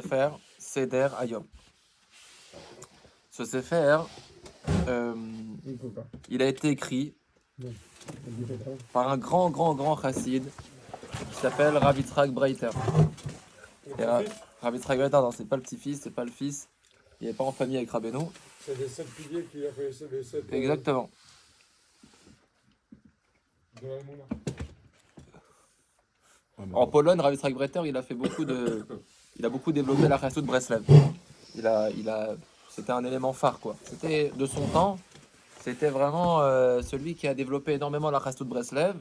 Sefer Seder Hayom. Ce Sefer, il a été écrit par un grand chassid qui s'appelle Rabbi Yitzhak Breiter. Rabbi Yitzhak Breiter, non, c'est pas le petit-fils, c'est pas le fils. Il n'est pas en famille avec Rabbeinu. C'est les 7 piliers qu'il a fait, c'est les 7... Exactement. De la Mouna. En Pologne, Rabbi Yitzhak Breiter, il a beaucoup développé la chassidut de Breslev. C'était un élément phare, quoi. C'était de son temps. C'était vraiment celui qui a développé énormément la chassidut de Breslev.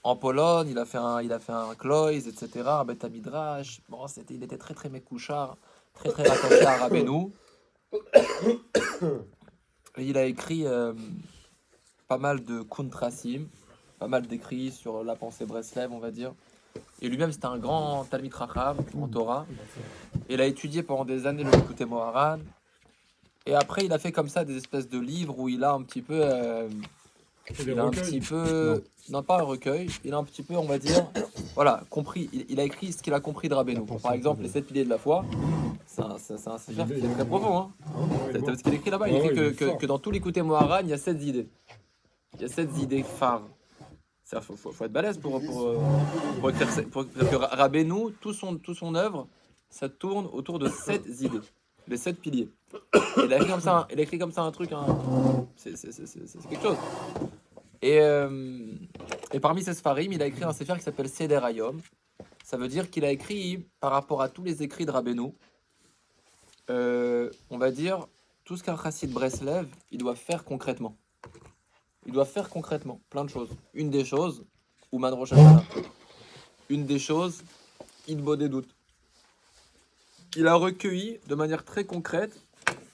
En Pologne, il a fait un Kloïs, etc. Un Bet Midrash. Bon, il était très mécouchard, très rattaché à Rabbeinu. Et il a écrit pas mal de Kuntrasim, pas mal d'écrits sur la pensée Breslev, on va dire. Et lui-même, c'était un grand Talmid Chacham en Torah. Et il a étudié pendant des années le Likutei Moharan. Et après, il a fait comme ça des espèces de livres où il a un petit peu... non, pas un recueil, il a un petit peu, on va dire, voilà, compris, il a écrit ce qu'il a compris de Rabbeinu. Par exemple, les 7 piliers de la foi, c'est un sefer qui est très profond. Hein. T'as vu ce qu'il écrit là-bas? Il écrit que dans tous les Likutei Moharan, il y a 7 idées. Il y a 7 idées phares. C'est-à-dire faut être balèze pour écrire que Rabbeinu, tout son œuvre, ça tourne autour de 7 idées, les 7 piliers. Il a écrit comme ça un truc, hein. C'est quelque chose. Et parmi ces Sfarim, il a écrit un Sefer qui s'appelle Seder Hayom. Ça veut dire qu'il a écrit, par rapport à tous les écrits de Rabbeinu, on va dire, tout ce qu'un chassid Breslev, il doit faire concrètement. Il doit faire concrètement plein de choses. Une des choses, Ouman Rosh Hashanah. Une des choses, Idbo des doutes. Il a recueilli de manière très concrète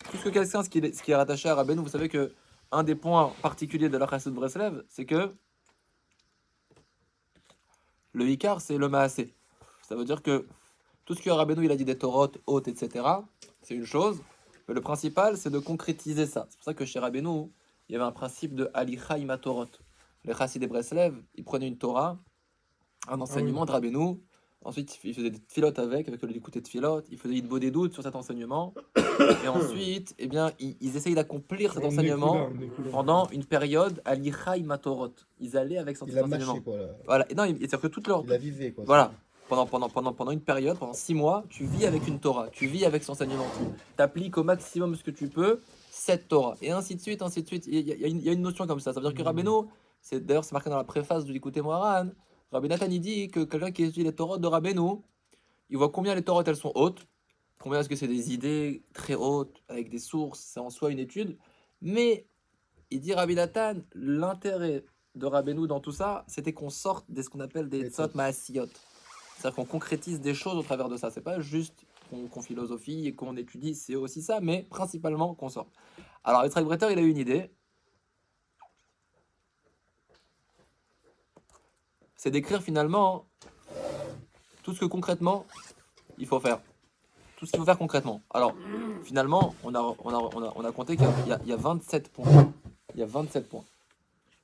tout ce que quelqu'un, ce qui est rattaché à Rabbeinu. Vous savez que un des points particuliers de la chassid Breslev, c'est que le Ikar, c'est le Maasé. Ça veut dire que tout ce que Rabbeinu il a dit des Torot, hôtes, etc., c'est une chose. Mais le principal, c'est de concrétiser ça. C'est pour ça que chez Rabbeinu, il y avait un principe de Alicha ima Torot. Les chassid de Breslev, ils prenaient une Torah, un enseignement de Rabbeinu. Ensuite, ils faisaient des tfilotes avec le Likutei Tfilot. Ils faisaient Idbo des doutes sur cet enseignement. Et ensuite, eh bien, ils essayent d'accomplir cet enseignement pendant une période à l'Ichaï Matorot. Ils allaient avec cet enseignement. Voilà. Et non, c'est-à-dire que toute leur... Il a vivé, quoi. Voilà. Pendant une période, pendant 6 mois, tu vis avec une Torah. Tu vis avec cet enseignement. Tu appliques au maximum ce que tu peux cette Torah. Et ainsi de suite, ainsi de suite. Il y a une notion comme ça. Ça veut dire que Rabbeinu, d'ailleurs, c'est marqué dans la préface du Likutei Moharan, Rabbi Nathan, il dit que quelqu'un qui étudie les Torahs de Rabbeinu, il voit combien les Torahs, elles sont hautes. Combien est-ce que c'est des idées très hautes, avec des sources, c'est en soi une étude. Mais, il dit Rabbi Nathan, l'intérêt de Rabbeinu dans tout ça, c'était qu'on sorte de ce qu'on appelle des tzot maasiyot. C'est-à-dire qu'on concrétise des choses au travers de ça. C'est pas juste qu'on philosophie et qu'on étudie, c'est aussi ça, mais principalement qu'on sorte. Alors, Yitzhak Breiter, il a eu une idée. C'est d'écrire finalement tout ce que concrètement il faut faire. Tout ce qu'il faut faire concrètement. Alors, finalement, on a compté qu'il y a 27 points. Il y a 27 points.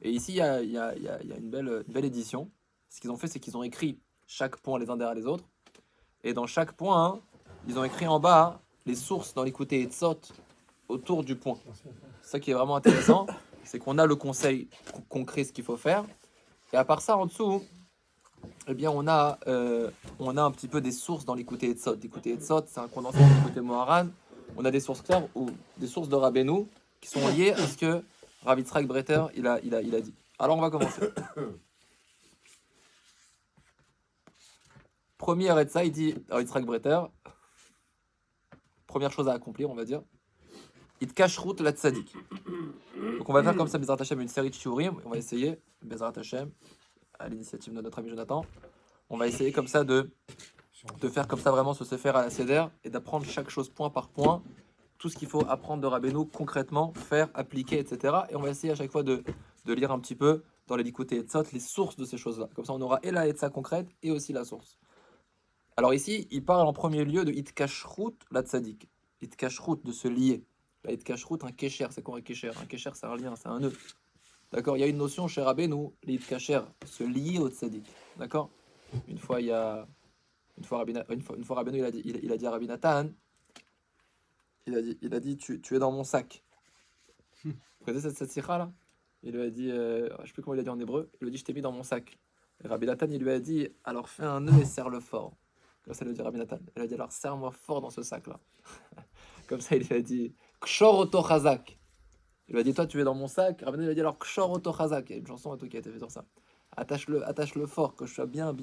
Et ici, il y a une belle édition. Ce qu'ils ont fait, c'est qu'ils ont écrit chaque point les uns derrière les autres. Et dans chaque point, hein, ils ont écrit en bas les sources dans l'Likutei Etzot autour du point. Ça qui est vraiment intéressant, c'est qu'on a le conseil concret, ce qu'il faut faire. Et à part ça, en dessous, eh bien, on a un petit peu des sources dans l'Likutei Etzot. L'Likutei Etzot, c'est un condensé de l'Likutei Moharan. On a des sources claires ou des sources de Rabbeinu qui sont liées à ce que Rabbi Yitzhak Breiter il a dit. Alors, on va commencer. Première Etza, il dit Rabbi Yitzhak Breiter, première chose à accomplir, on va dire, It kashrut la tzadik. Donc, on va faire comme ça, Bezrat Hashem, une série de shiurim. On va essayer, Bezrat Hashem, à l'initiative de notre ami Jonathan. On va essayer comme ça de faire comme ça vraiment ce sefer à la Seder et d'apprendre chaque chose point par point, tout ce qu'il faut apprendre de Rabbeinu concrètement, faire, appliquer, etc. Et on va essayer à chaque fois de lire un petit peu dans les Likutei Etzot les sources de ces choses-là. Comme ça, on aura et la Etza concrète et aussi la source. Alors ici, il parle en premier lieu de Itkashrut la Tzadik. Itkashrut, de se lier. La Itkashrut, un Kesher, c'est quoi un Kesher? Un Kesher, c'est un lien, c'est un nœud. D'accord? Il y a une notion chez Rabbeinu, l'Itkasher, se lier au Tzadik. D'accord? Une fois, il y a Une fois Rabbeinu, il a dit à Rabbi Nathan, il a dit tu es dans mon sac. Vous connaissez cette sikha là? Il lui a dit, je sais plus comment il a dit en hébreu, il lui a dit je t'ai mis dans mon sac. Et Rabbi Nathan, il lui a dit alors fais un nœud et serre-le fort. Comme ça, il lui a dit Rabbi Nathan. Il a dit alors serre-moi fort dans ce sac là. Comme ça, il lui a dit Kshor oto chazak. Il lui a dit toi tu es dans mon sac. Rabbi Nathan lui a dit alors Kshor oto chazak. Il y a une chanson et tout qui a été faite sur ça. Attache-le fort, que je sois bien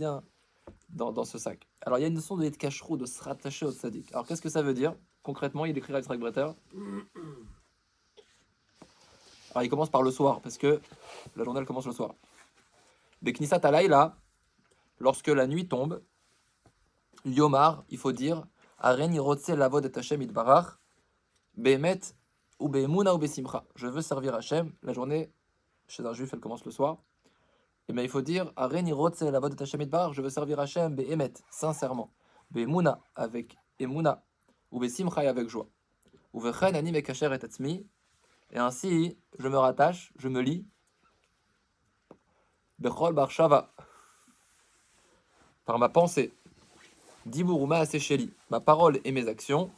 dans ce sac. Alors il y a une notion de Yitkashrut, de se rattacher au tzaddik. Alors qu'est-ce que ça veut dire? Concrètement, il écrit à Yitzhak Breter. Alors il commence par le soir, parce que la journée elle commence le soir. Beknisat alayla, lorsque la nuit tombe, Yomar, il faut dire, Aren irotse lavod et Hashem itbarach, behemet ou behemuna ou besimcha. Je veux servir Hashem. La journée, chez un juif, elle commence le soir. Et bien il faut dire, Aren irotse lavod et Hashem itbarach, je veux servir Hashem, behemet, sincèrement. Behemuna, avec emuna, ou besimcha, avec joie. Ou vechen ani mekacher et atzmi. Et ainsi, je me rattache, je me lie, Bechol bar shava, par ma pensée, Diburuma asesheli, ma parole et mes actions,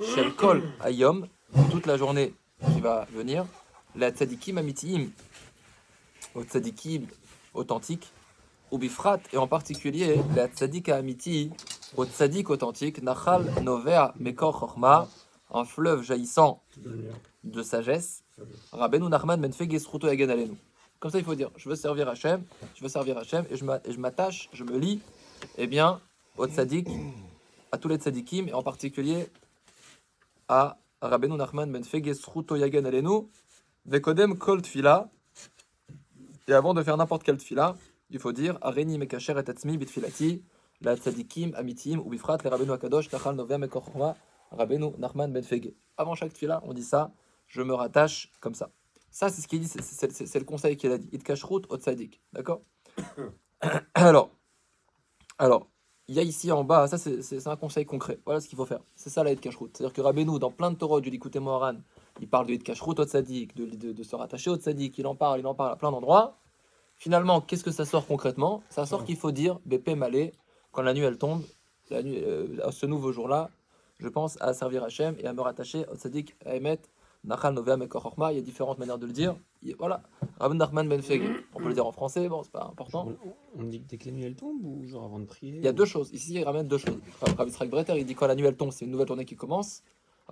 Shel kol ayom, toute la journée qui va venir, la tzadikim amitiim, au tzadikim authentique, ou bifrat, et en particulier, la tzadika amiti, au tzadik authentique, Nachal novea mekor chorma, un fleuve jaillissant de sagesse, Rabbeinu Nachman ben fege sruto yagen alenu. Comme ça, il faut dire, je veux servir Hachem, et je m'attache, je me lie, eh bien, au tzaddik, à tous les tzaddikim, et en particulier à Rabbeinu Nachman ben fege sruto yagen alenu, vekodem kol tfila, et avant de faire n'importe quelle tfila, il faut dire, areni mekacher et atzmi bitfilati, la tzaddikim amitim, ou bifrat, le Rabbeinu Akadosh, Nachal novea mekor chorma, Rabbeinu Nachman ben fege. Avant chaque tfila, on dit ça, je me rattache comme ça. Ça, c'est ce qu'il dit, c'est le conseil qu'il a dit. Itkashrut au tzadik. D'accord? alors, il y a ici en bas, ça c'est un conseil concret. Voilà ce qu'il faut faire. C'est ça la Itkashrut. C'est-à-dire que Rabbeinu, dans plein de Torah du Likutei Moharan, il parle de Itkashrut au tzadik, de se rattacher au tzadik, il en parle à plein d'endroits. Finalement, qu'est-ce que ça sort concrètement? Ça sort qu'il faut dire Bépé Malé, quand la nuit elle tombe, la nuit, à ce nouveau jour-là, je pense à servir Hachem et à me rattacher au tzadik, à émettre. Nachal Novea Mekor Chorma, il y a différentes manières de le dire. Voilà, Rabbi Nachman ben Fege. On peut le dire en français, bon, c'est pas important. On dit que dès que la nuit elle tombe ou genre avant de prier? Il y a deux choses. Ici, il ramène deux choses. Rabbi Yitzhak Breter, il dit quand la nuit elle tombe, c'est une nouvelle journée qui commence.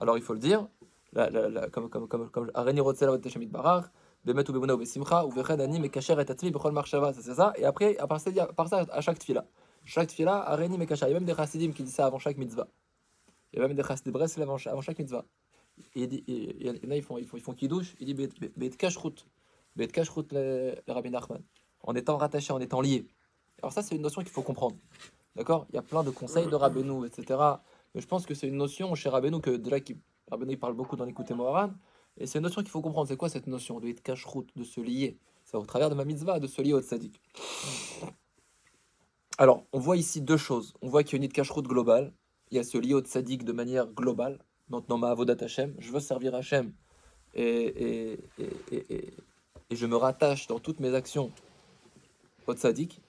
Alors il faut le dire. Comme Areni Rotzel Avat Hashem Itbarach, Bemet ou Bemuna ou Besimcha, ou Vechen Ani Mekacher et Atzmi Bechol Marshava, c'est ça. Et après, à part ça, à chaque tfila. Chaque tfila, Areni Mekacher. Il y a même des chassidim qui disent ça avant chaque mitzvah. Il y a même des chassidim Breslev avant chaque mitzvah. Et il y en a, ils font kidouche, il dit bet kashrut le Rabbi Nachman, en étant rattaché, en étant lié. Alors ça, c'est une notion qu'il faut comprendre. D'accord? Il y a plein de conseils de Rabbeinu, etc. Mais je pense que c'est une notion chez Rabbeinu que de là Rabbeinu il parle beaucoup dans l'Écoute Moharan. Et c'est une notion qu'il faut comprendre. C'est quoi cette notion de bet kashrut, de se lier? C'est au travers de ma mitzvah, de se lier au tzaddik. Alors, on voit ici deux choses. On voit qu'il y a une kashrut globale. Il y a se lier au tzaddik de manière globale. Dans ma avodat Hashem, je veux servir Hashem et je me rattache dans toutes mes actions au tzaddik.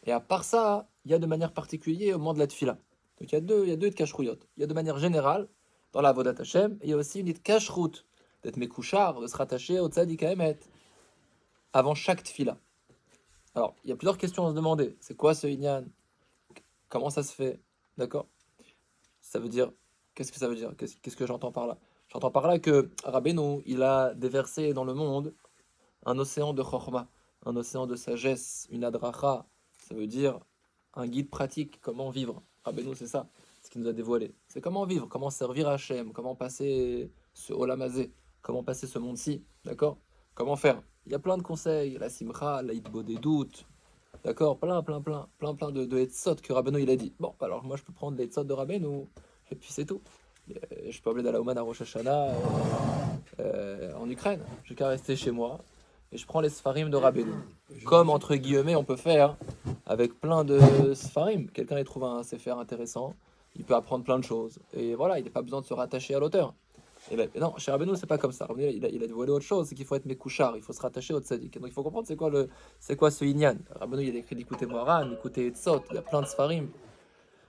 Et à part ça, il y a de manière particulière au moment de la tfila. Donc il y a deux kashruyot. Il y a de manière générale dans la avodat Hashem, et il y a aussi une kashrut d'être mekouchar, de se rattacher au tzaddik à Emet avant chaque tfila. Alors il y a plusieurs questions à se demander. C'est quoi ce inyan? Comment ça se fait? D'accord? Ça veut dire. Qu'est-ce que ça veut dire? Qu'est-ce que j'entends par là? J'entends par là que Rabbeinu, il a déversé dans le monde un océan de chorma, un océan de sagesse, une adracha. Ça veut dire un guide pratique, comment vivre. Rabbeinu, c'est ça, ce qu'il nous a dévoilé. C'est comment vivre, comment servir Hachem, comment passer ce olamazé, comment passer ce monde-ci, d'accord? Comment faire? Il y a plein de conseils, la simcha, la hitbo des doutes, d'accord? Plein de hetzot que Rabbeinu, il a dit. Bon, alors moi, je peux prendre les hetzot de Rabbeinu. Et puis c'est tout. Je peux appeler Dalaouman à Rosh Hashanah en Ukraine. J'ai qu'à rester chez moi et je prends les Sfarim de Rabbeinu. Comme entre guillemets on peut faire avec plein de Sfarim. Quelqu'un y trouve un Sefer intéressant, il peut apprendre plein de choses. Et voilà, il n'a pas besoin de se rattacher à l'auteur. Et ben, non, chez Rabbeinu, c'est pas comme ça. Rabbeinu, il a dévoilé autre chose, c'est qu'il faut être Mekouchar, il faut se rattacher au tzaddik. Donc il faut comprendre c'est quoi ce Inyan. Rabbeinu, il a écrit l'Ikouté Moharan, l'Ikouté Etzot, il y a plein de Sfarim.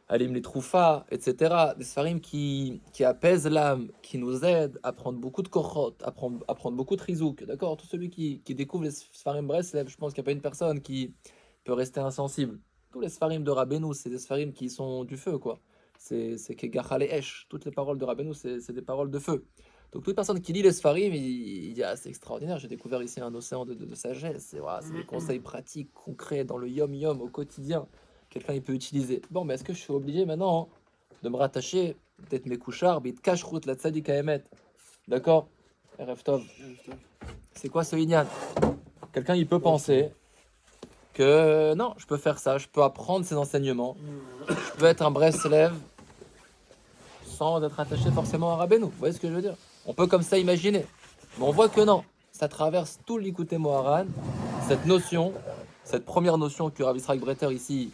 Alim les Troufa, etc. Des Sfarim qui apaisent l'âme, qui nous aident à prendre beaucoup de Kochot, à prendre beaucoup de Rizouk. D'accord? Tout celui qui découvre les Sfarim Breslev, je pense qu'il n'y a pas une personne qui peut rester insensible. Tous les Sfarim de Rabbeinu, c'est des Sfarim qui sont du feu, quoi. C'est Kegachal et Esh. Toutes les paroles de Rabbeinu, c'est des paroles de feu. Donc toute personne qui lit les Sfarim, il dit ah, c'est extraordinaire, j'ai découvert ici un océan de sagesse. Voilà, c'est des conseils pratiques, concrets, dans le yom-yom, au quotidien. Quelqu'un il peut utiliser. Bon, mais est-ce que je suis obligé maintenant de me rattacher, peut-être mes couchards, bit kashrut la tzadik emet. D'accord? RF Tov. C'est quoi ce Inyan? Quelqu'un il peut penser que non, je peux faire ça, je peux apprendre ces enseignements, je peux être un Breslev sans être attaché forcément à Rabbeinu. Vous voyez ce que je veux dire? On peut comme ça imaginer. Mais on voit que non. Ça traverse tout l'Ikouté Moharan, cette notion, cette première notion que Rav Israël Breter ici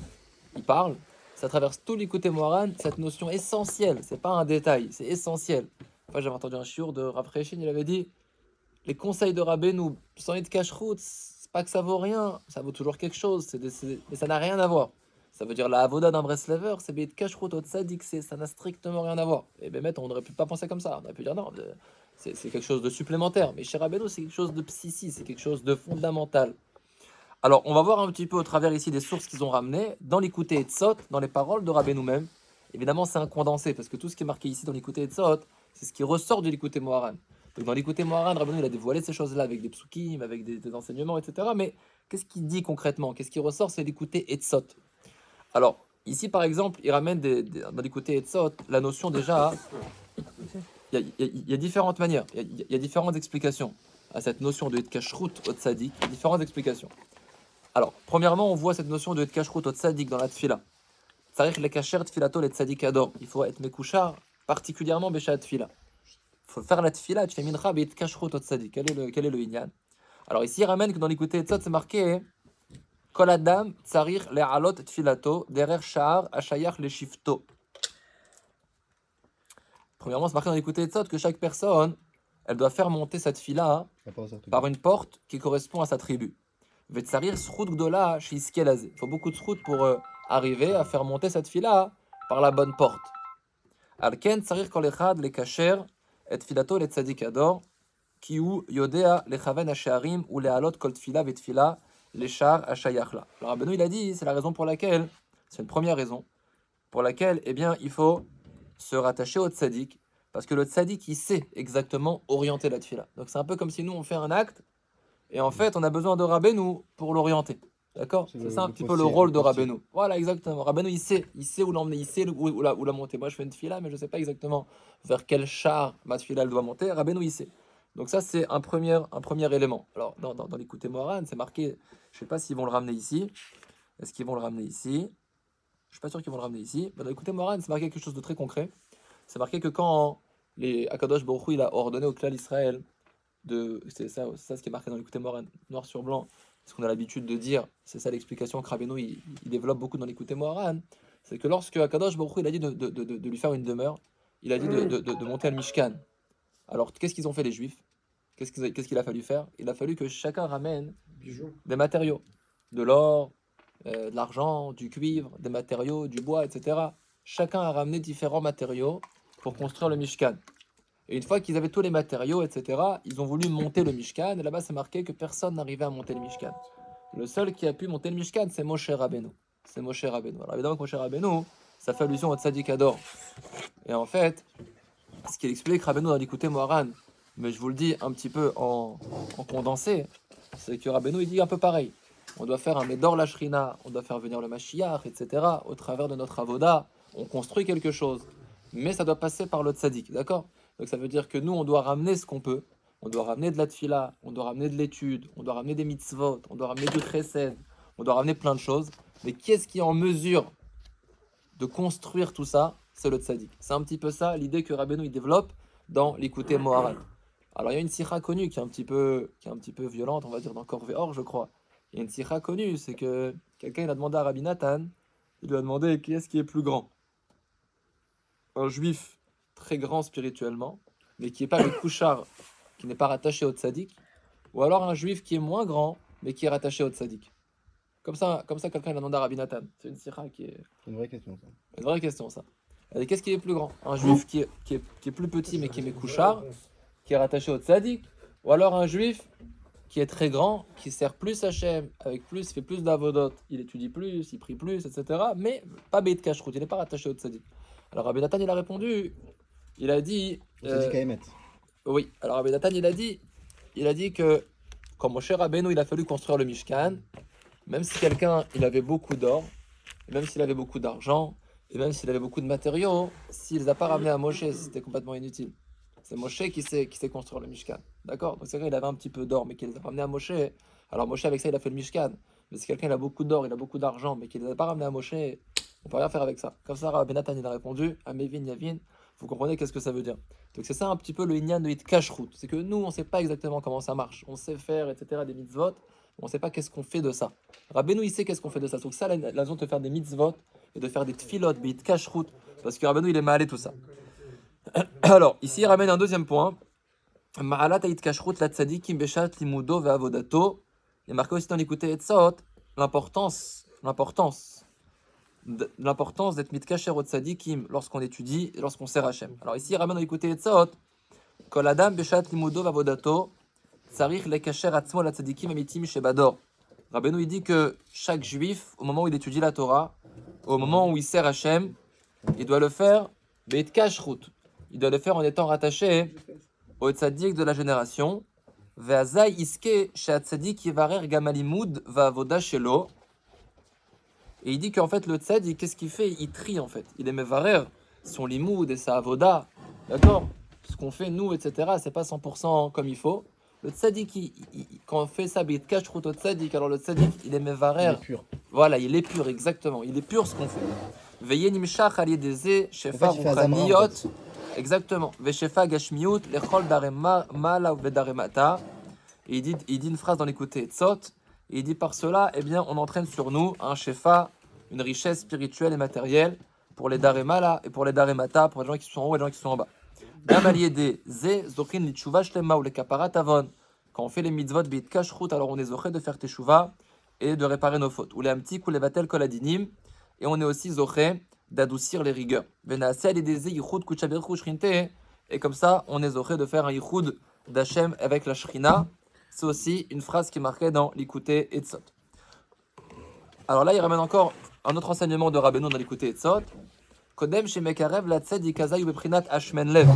il parle, ça traverse tout l'Ikouté Moharan, cette notion essentielle, c'est pas un détail, c'est essentiel. Enfin, j'avais entendu un shiur de Rav Rechin, il avait dit les conseils de Rabbeinu, sans être cache-route, c'est pas que ça vaut rien, ça vaut toujours quelque chose, mais ça n'a rien à voir. Ça veut dire la avoda d'un Breslever, c'est beit cache-route au tzadik, ça n'a strictement rien à voir. Et ben, on aurait pu pas penser comme ça, on aurait pu dire non, c'est quelque chose de supplémentaire. Mais chez Rabbeinu, c'est quelque chose de psychi, c'est quelque chose de fondamental. Alors, on va voir un petit peu au travers ici des sources qu'ils ont ramenées, dans l'écouté Etzot, dans les paroles de Rabbeinu même. Évidemment, c'est un condensé, parce que tout ce qui est marqué ici dans l'écouté Etzot, c'est ce qui ressort de l'écouté Moharan. Donc, dans l'écouté Moharan, Rabbeinu, il a dévoilé ces choses-là avec des psukim, avec des enseignements, etc. Mais qu'est-ce qu'il dit concrètement? Qu'est-ce qui ressort? C'est l'écouté Etzot. Alors, ici, par exemple, il ramène dans l'écouté Etzot la notion déjà. Il y a différentes manières, il y a différentes explications à cette notion de Etkashrut au Tzadik, il y a différentes explications. Alors, premièrement, on voit cette notion de Etkashrut au Tzadik dans la Tfila. Tsarich le Kasher Tfilato le Tzadik ador. Il faut être Mekouchar, particulièrement Besha Tfila. Il faut faire la Tfila, tu fais Mincha Be Etkashrut au Tzadik. Quel est le Inyan? Alors, ici, il ramène que dans l'écouté Etzot, c'est marqué Kol Adam Tsarich le Alot Tfilato, Derer Sha'ar Ashayach le Shifto. Premièrement, c'est marqué dans l'écouté Etzot que chaque personne, elle doit faire monter cette fila par une porte qui correspond à sa tribu. Il faut beaucoup de srout pour arriver à faire monter cette fila par la bonne porte. Alken tsarir kol echad le kasher et filato le tzadik ador ki hu yodea le chaven hasharim ou le alot kol tfila vet tfila le shar hashayach la. Alors Rabbeinu il a dit, c'est la raison pour laquelle, c'est une première raison pour laquelle, eh bien, il faut se rattacher au tzadik, parce que le tzadik il sait exactement orienter la tfila. Donc c'est un peu comme si nous on fait un acte et en fait on a besoin de Rabbeinu pour l'orienter. D'accord? C'est ça un petit peu le rôle de Rabbeinu. Voilà, exactement. Rabbeinu il sait où l'emmener, il sait où la monter. Moi je fais une tfila mais je sais pas exactement vers quel char ma tfila elle doit monter. Rabbeinu il sait. Donc ça c'est un premier élément. Alors dans l'écouté Moharan c'est marqué, je sais pas s'ils vont le ramener ici. Est-ce qu'ils vont le ramener ici? Je suis pas sûr qu'ils vont le ramener ici. Mais dans l'écouté Moharan c'est marqué quelque chose de très concret. C'est marqué que quand Akadosh Baruch Hu, il a ordonné au clan d'Israël c'est ça ce qui est marqué dans l'écouté Moharan, noir sur blanc, ce qu'on a l'habitude de dire, c'est ça l'explication que Rabbeinu il développe beaucoup dans l'écouté Moharan, c'est que lorsque Akadosh Baruch Hu, il a dit de lui faire une demeure, il a dit de monter le Mishkan. Alors qu'est-ce qu'ils ont fait les Juifs? Qu'est-ce qu'il a fallu faire? Il a fallu que chacun ramène des matériaux, de l'or, de l'argent, du cuivre, des matériaux, du bois, etc. Chacun a ramené différents matériaux pour construire le Mishkan. Et une fois qu'ils avaient tous les matériaux, etc., ils ont voulu monter le Mishkan. Et là-bas, c'est marqué que personne n'arrivait à monter le Mishkan. Le seul qui a pu monter le Mishkan, c'est Moshe Rabbeinu. C'est Moshe Rabbeinu. Alors évidemment que Moshe Rabbeinu, ça fait allusion au Tzadik Ador. Et en fait, ce qu'il explique Rabbeinu dans l'écouté Moharan, mais je vous le dis un petit peu en condensé, c'est que Rabbeinu, il dit un peu pareil. On doit faire un Médor la Shrina, on doit faire venir le Mashiach, etc. Au travers de notre avoda, on construit quelque chose. Mais ça doit passer par le Tzadik, d'accord? Donc ça veut dire que nous, on doit ramener ce qu'on peut. On doit ramener de la tfila, on doit ramener de l'étude, on doit ramener des mitzvot, on doit ramener du chesed, on doit ramener plein de choses. Mais qui est-ce qui est en mesure de construire tout ça? C'est le tzaddik. C'est un petit peu ça l'idée que Rabbeinu il développe dans l'écouté Moharan. Alors il y a une sikha connue qui est un petit peu violente, on va dire dans Corvé Or, je crois. Il y a une sikha connue, c'est que quelqu'un il a demandé à Rabbi Nathan, il lui a demandé qui est-ce qui est plus grand? Un juif très grand spirituellement, mais qui n'est pas le kouchar, qui n'est pas rattaché au tzaddik, ou alors un juif qui est moins grand, mais qui est rattaché au tzaddik. Comme ça quelqu'un il a demandé à Rabbi Nathan. C'est une sira qui est C'est une vraie question, ça. une vraie question, ça. Et qu'est-ce qui est plus grand? Un juif qui est plus petit mais qui est Mekouchar, qui est rattaché au tzaddik, ou alors un juif qui est très grand, qui sert plus Hachem, avec plus, il fait plus d'avodot, il étudie plus, il prie plus, etc. Mais pas Beit Kashrut, il n'est pas rattaché au tzaddik. Alors Rabbi Nathan il a répondu, il a dit, Ça dit qu'à émettre. oui, alors Rabbi Nathan il a dit que quand Moshe Rabbeinu il a fallu construire le Mishkan, même si quelqu'un il avait beaucoup d'or, et même s'il avait beaucoup d'argent, et même s'il avait beaucoup de matériaux, s'il les a pas ramenés à Moshe, c'était complètement inutile. C'est Moshe qui sait construire le Mishkan. D'accord? Donc c'est vrai, il avait un petit peu d'or, mais qu'il les a ramenés à Moshe. Alors Moshe, avec ça, il a fait le Mishkan. Mais si quelqu'un il a beaucoup d'or, il a beaucoup d'argent, mais qu'il ne les a pas ramenés à Moshe, on peut rien faire avec ça. Comme ça, Rabbi Nathan, il a répondu, à Mevin Yavin, vous comprenez qu'est-ce que ça veut dire. Donc c'est ça un petit peu le Inyan de Hit Kashrut. C'est que nous, on ne sait pas exactement comment ça marche. On sait faire, etc., des mitzvot, mais on ne sait pas qu'est-ce qu'on fait de ça. Rabbeinu, il sait qu'est-ce qu'on fait de ça. Donc ça, la raison de faire des mitzvot et de faire des tfilot, des Hit Kashrut, parce que Rabbeinu, il est mal et tout ça. Alors, ici, il ramène un deuxième point. Ma'alat ha'it kashrut la tzadikim beshat limudo ve'avodato. Il est marqué aussi dans l'écouté Etzot l'importance d'être mitkacher au tzadikim lorsqu'on étudie et lorsqu'on sert Hachem. Alors ici, il ramène dans l'écouté Etzot kol adam beshat limudo ve'avodato tzarich lekacher atzmo la tzadikim amitim shebador. Rabbeinu il dit que chaque juif, au moment où il étudie la Torah, au moment où il sert Hachem, il doit le faire beit kashrut. Il doit le faire en étant rattaché au tzaddik de la génération. Ve'azai iske she'atzadik yivarer gamalimud va'avoda shelo. Et il dit qu'en fait le tzaddik, qu'est-ce qu'il fait? Il trie en fait. Il est mevarer son limoud et sa avoda. D'accord? Ce qu'on fait nous, etc. C'est pas 100% comme il faut. Le tzaddik, quand on fait ça, beit kashrut au tzaddik, alors le tzaddik, il est Il mevarer. est pur. Voilà, il est pur, exactement. Il est pur ce qu'on fait. Veillez nimshach aliyedeze shefa En fait, il fait Azamra, en ruchaniyot. fait. Exactement. Veshefa gashmiut lechol darema mala vedaremata. Et il dit une phrase dans l'écouté Tzot. Et il dit par cela, eh bien, on entraîne sur nous un shefa, une richesse spirituelle et matérielle pour les daremala et pour les daremata, pour les gens qui sont en haut et les gens qui sont en bas. Gam aliyede ze zochin litshuva shlema ou le kaparat avon. Quand on fait les mitzvot beit kashrut, alors on est zoché de faire teshuva et de réparer nos fautes. Ou les amtik ou les vatel kol adinim. Et on est aussi zoché d'adoucir les rigueurs. Et comme ça, on est zoché de faire un yichud d'Hachem avec la shrina. C'est aussi une phrase qui est marquée dans l'écouté Etzot. Alors là, il ramène encore un autre enseignement de Rabbeinu dans l'écouté Etzot. Kodem shemekarev la tzadik azay beprinat ashmen lev.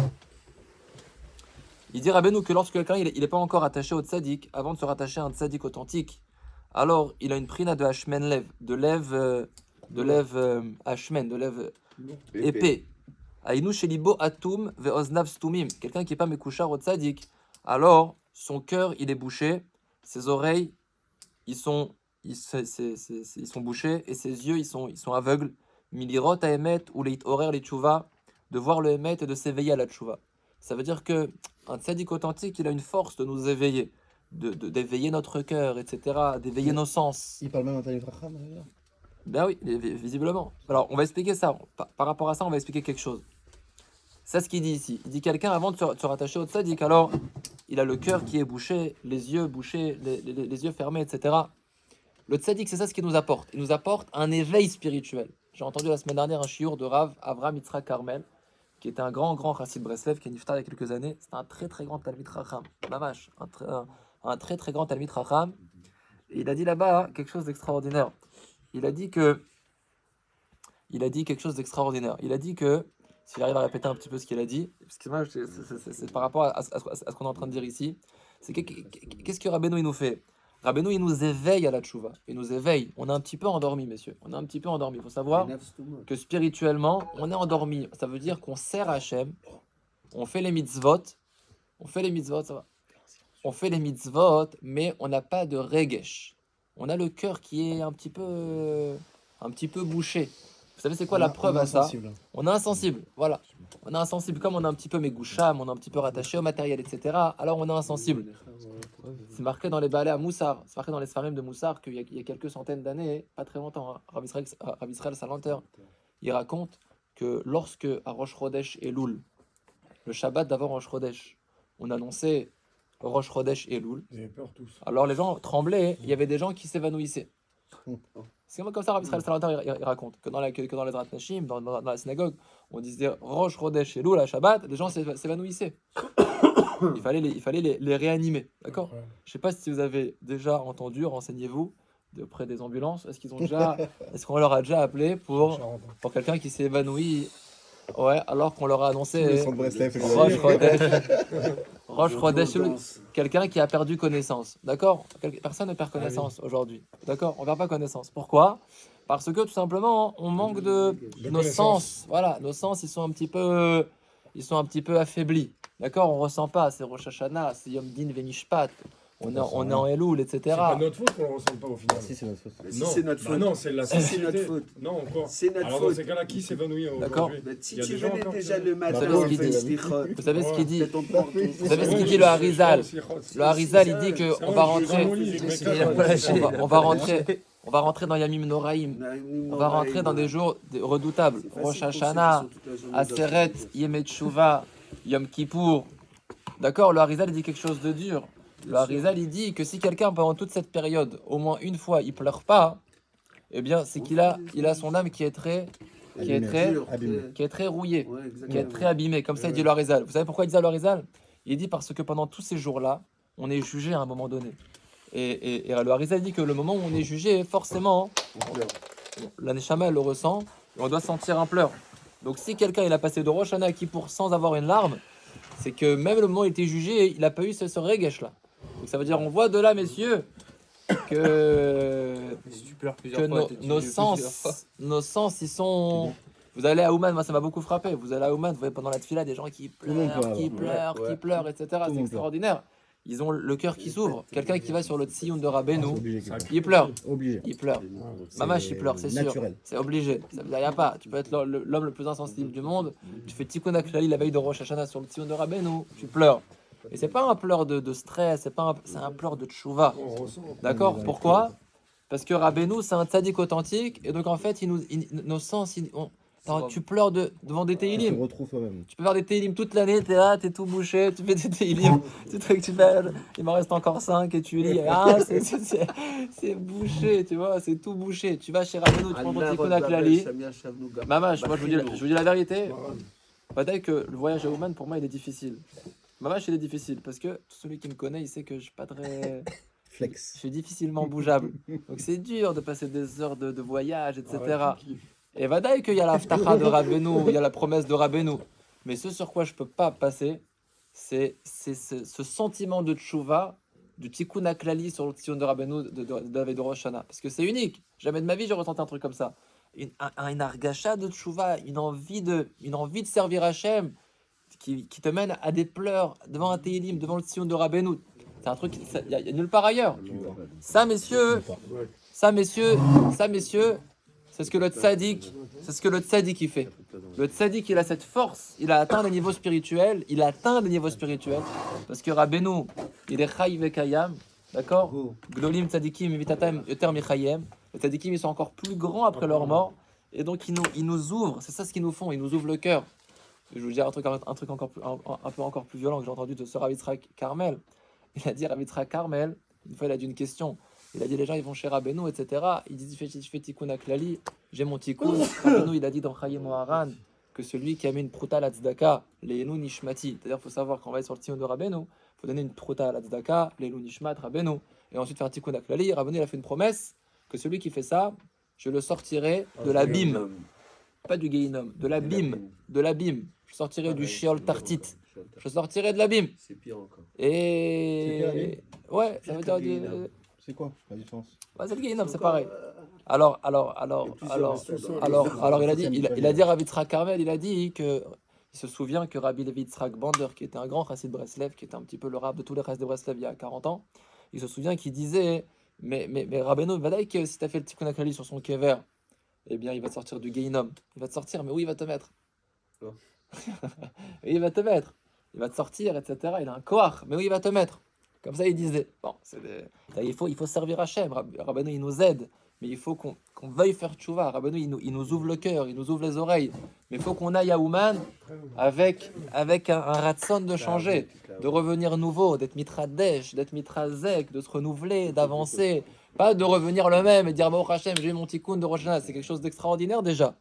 Il dit Rabbeinu que lorsque quelqu'un il est pas encore attaché au tzadik, avant de se rattacher à un tzadik authentique, alors il a une prina de ashmen lev, de lève ashmen, de lève épais. Aïnou shelibo atum ve'oznav stumim. Quelqu'un qui n'est pas mekouchar au tzadik, alors son cœur il est bouché, ses oreilles ils sont bouchés et ses yeux ils sont aveugles. Milirot aemet ou leit horer les tchouva, de voir le emet et de s'éveiller à la tchouva. Ça veut dire que un tzaddik authentique il a une force de nous éveiller, d'éveiller notre cœur, etc., d'éveiller nos sens. Il parle même en Talmud Racham, d'ailleurs. Ben oui, visiblement. Alors, on va expliquer ça. Par rapport à ça, on va expliquer quelque chose. C'est ce qu'il dit ici. Il dit quelqu'un, avant de se rattacher au tzaddik, alors, il a le cœur qui est bouché, les yeux bouchés, les yeux fermés, etc. Le tzaddik, c'est ça ce qu'il nous apporte. Il nous apporte un éveil spirituel. J'ai entendu la semaine dernière un shiur de Rav Avraham Yitzhak Carmel, qui était un grand chassid Breslev, qui est niftar il y a quelques années. C'était un très très grand Talmid Chacham. La vache, un très très grand Talmid Chacham. Et il a dit là-bas quelque chose d'extraordinaire. Il a dit quelque chose d'extraordinaire. Il a dit que, s'il arrive à répéter un petit peu ce qu'il a dit, parce que moi, c'est par rapport à ce qu'on est en train de dire ici, c'est qu'est-ce que Rabbeinu il nous fait? Rabbeinu il nous éveille à la tchouva. Il nous éveille. On est un petit peu endormi, messieurs. On est un petit peu endormi. Il faut savoir que spirituellement, on est endormi. Ça veut dire qu'on sert Hachem, on fait les mitzvot, ça va. On fait les mitzvot, mais on n'a pas de regesh. On a le cœur qui est un petit peu bouché. Vous savez c'est quoi la preuve à ça? On est insensible, voilà. On est insensible, comme on est un petit peu megoucham, on est un petit peu rattaché au matériel, etc. Alors on est insensible. C'est marqué dans les balais à Moussar, c'est marqué dans les Sfarim de Moussar qu'il y a quelques centaines d'années, pas très longtemps, hein, Rav Israël Salanter, il raconte que lorsque à Rosh Chodesh Elul, le Shabbat d'avant Rosh Chodesh, on annonçait Rosh Chodesh Elul, Ils avaient peur tous. alors les gens tremblaient, il y avait des gens qui s'évanouissaient. C'est comme ça, Rabbi Israël Salanter il raconte que dans les Drat Nashim, dans la synagogue, on disait Rosh Chodesh Elul la Shabbat, les gens s'évanouissaient. Il fallait les réanimer, d'accord? Ouais. Je ne sais pas si vous avez déjà entendu, renseignez-vous auprès des ambulances. Est-ce qu'on leur a déjà appelé pour quelqu'un qui s'est évanoui, ouais, alors qu'on leur a annoncé Le centre Breslev, Rosh Chodesh, Rosh Chodesh Elul, quelqu'un qui a perdu connaissance, d'accord? Personne ne perd connaissance aujourd'hui, d'accord? On ne perd pas connaissance. Pourquoi? Parce que tout simplement, on manque de nos sens. Voilà, nos sens, ils sont un petit peu affaiblis. D'accord, on ressent pas, c'est Rosh Hashanah, c'est Yom Din Venishpat, on est en Elul, etc. C'est pas notre faute qu'on le ressente pas au final. Si, c'est notre faute. Mais si Non. c'est notre Bah faute. non, c'est la Si c'est société. notre faute. Non, encore. C'est notre Alors dans faute. ces cas-là, qui s'évanouit D'accord. aujourd'hui? Mais si Il y a tu des gens venais encore déjà qui- le Vous matin, savez ce qu'il dit fait Vous savez ce qu'il dit fais ton porte. Vous savez ce qu'il dit le Harizal? Le Harizal, il dit C'est qu'on vrai, va je vais dans mon rentrer, lit, je vais on va rentrer dans Yamim Noraim, on va rentrer dans des jours redoutables. Rosh Hashanah, Aseret, Yom Teshuvah, Yom Kippour. D'accord, le Harizal dit quelque chose de dur. Le Harizal, il dit que si quelqu'un, pendant toute cette période, au moins une fois, il pleure pas, eh bien, c'est qu'il a son âme qui est très rouillée, qui est très abîmée. Comme ça, il dit le Harizal. Vous savez pourquoi il dit ça, le Harizal? Il dit parce que pendant tous ces jours-là, on est jugé à un moment donné. Et le Harizal dit que le moment où on est jugé, forcément, la Neshama, elle le ressent, et on doit sentir un pleur. Donc si quelqu'un il a passé de Rosh Hashanah à Kippour sans avoir une larme, c'est que même le moment où il était jugé, il n'a pas eu ce regesh là. Donc ça veut dire, on voit de là, messieurs, que Si tu pleures plusieurs fois, t'es nos tué plusieurs fois. sens, ils sont... Vous allez à Ouman, moi ça m'a beaucoup frappé, vous allez à Ouman, vous voyez pendant la tefila des gens qui le monde pleurent, pleure, qui ouais. pleurent, etc. le C'est monde extraordinaire. Ils ont le cœur qui s'ouvre. Quelqu'un qui va sur le Tsioun de C'est Rabbeinu, obligé. il pleure, Obligé. il pleure. C'est Mamash, il pleure, c'est sûr. naturel. C'est obligé. Ça veut dire, y a pas. Tu peux être l'homme le plus insensible du monde. Tu fais Tikkun HaKlali la veille de Rosh Hashanah sur le Tzion de Rabbeinu, tu pleures. Et c'est pas un pleur de stress, c'est un pleur de tchouva. On ressent. D'accord? Pourquoi? Parce que Rabbeinu, c'est un tzaddik authentique. Et donc, en fait, nos sens, tu pleures devant des Tu te Tehillim. retrouves toi-même. Tu peux faire des Tehillim toute l'année, t'es là, t'es tout bouché, tu fais des Tehillim, tu fais, il m'en reste encore 5 et tu lis, c'est bouché, tu vois, c'est tout bouché. Tu vas chez Rabbeinu, tu prends ton Tikkun HaKlali. Mamash, moi je vous dis la vérité, peut-être que le voyage à Ouman pour moi il est difficile. Mamash il est difficile parce que tout celui qui me connaît il sait que je suis pas très... Je Flex. suis difficilement bougeable. Donc c'est dur de passer des heures de voyage, etc. Et vadaï qu'il y a la ftacha de Rabbeinu, il y a la promesse de Rabbeinu. Mais ce sur quoi je peux pas passer, c'est ce sentiment de tchouva, du tikkun HaKlali sur le tzion de Rabbeinu de la veille de Rosh Hashanah. Parce que c'est unique. Jamais de ma vie j'ai ressenti un truc comme ça. Une argacha de tchouva, une envie de servir Hachem qui te mène à des pleurs devant un Tehillim, devant le tzion de Rabbeinu. C'est un truc, il y a nulle part ailleurs. Ça, messieurs, c'est ce que le tzaddik il fait. Le tzaddik il a cette force, il a atteint des niveaux spirituels, parce que Rabbeinu, il est chai vekayam, d'accord? Gdolim tzaddikim vitatam yoter michayem. Les tzaddikim ils sont encore plus grands après leur mort, et donc ils nous ouvrent, c'est ça ce qu'ils nous font, ils nous ouvrent le cœur. Je vais vous dire un truc encore plus violent que j'ai entendu de ce Rav Yitzhak Carmel. Il a dit Rav Yitzhak Carmel, une fois il a dit une question. Il a dit les gens ils vont chez Rabbeinu, etc. Il dit je fais Tikkun HaKlali, j'ai mon Tikkun. Rabbeinu il a dit dans Chayim Oharan que celui qui a mis une prouta à la tzedaka, l'Elu Nishmati. C'est-à-dire il faut savoir quand on va aller sur le Tikkun de Rabbeinu, il faut donner une prouta à la tzedaka, l'Elu Nishmat, Rabbeinu, et ensuite faire Tikkun HaKlali. Rabbeinu il a fait une promesse que celui qui fait ça, je le sortirai de l'abîme, pas du Gehinom, de l'abîme. Je sortirai du Sheol Tartit. Je sortirai de l'abîme. C'est pire encore. Et ouais, ça veut dire C'est quoi la différence? ouais, c'est le Gehinom, c'est pareil. Alors, il a dit Rabbi Yitzhak Carmel, il a dit que il se souvient que Rabbi Levi Yitzhak Bander, qui était un grand chassid de Breslev, qui était un petit peu le rab de tous les restes de Breslev il y a 40 ans, il se souvient qu'il disait mais Rabbeinu, vadaï que si tu as fait le Tikkun HaKlali sur son kever, eh bien il va te sortir du Gehinom. Il va te sortir, mais où il va te mettre? Oh. Il va te sortir, etc. Il a un koach, mais où il va te mettre? Comme ça, il disait. Bon, il faut servir Hachem. Rabbeinu, il nous aide, mais il faut qu'on veuille faire tchouva. Rabbeinu, il nous ouvre le cœur, il nous ouvre les oreilles. Mais il faut qu'on aille à Ouman avec un ratson de changer, de revenir nouveau, d'être mitradesh, d'être mitrazek, de se renouveler, d'avancer, Pas de revenir le même et dire Baruch Hashem, j'ai eu mon tikkun de Rosh Hashanah, c'est quelque chose d'extraordinaire déjà.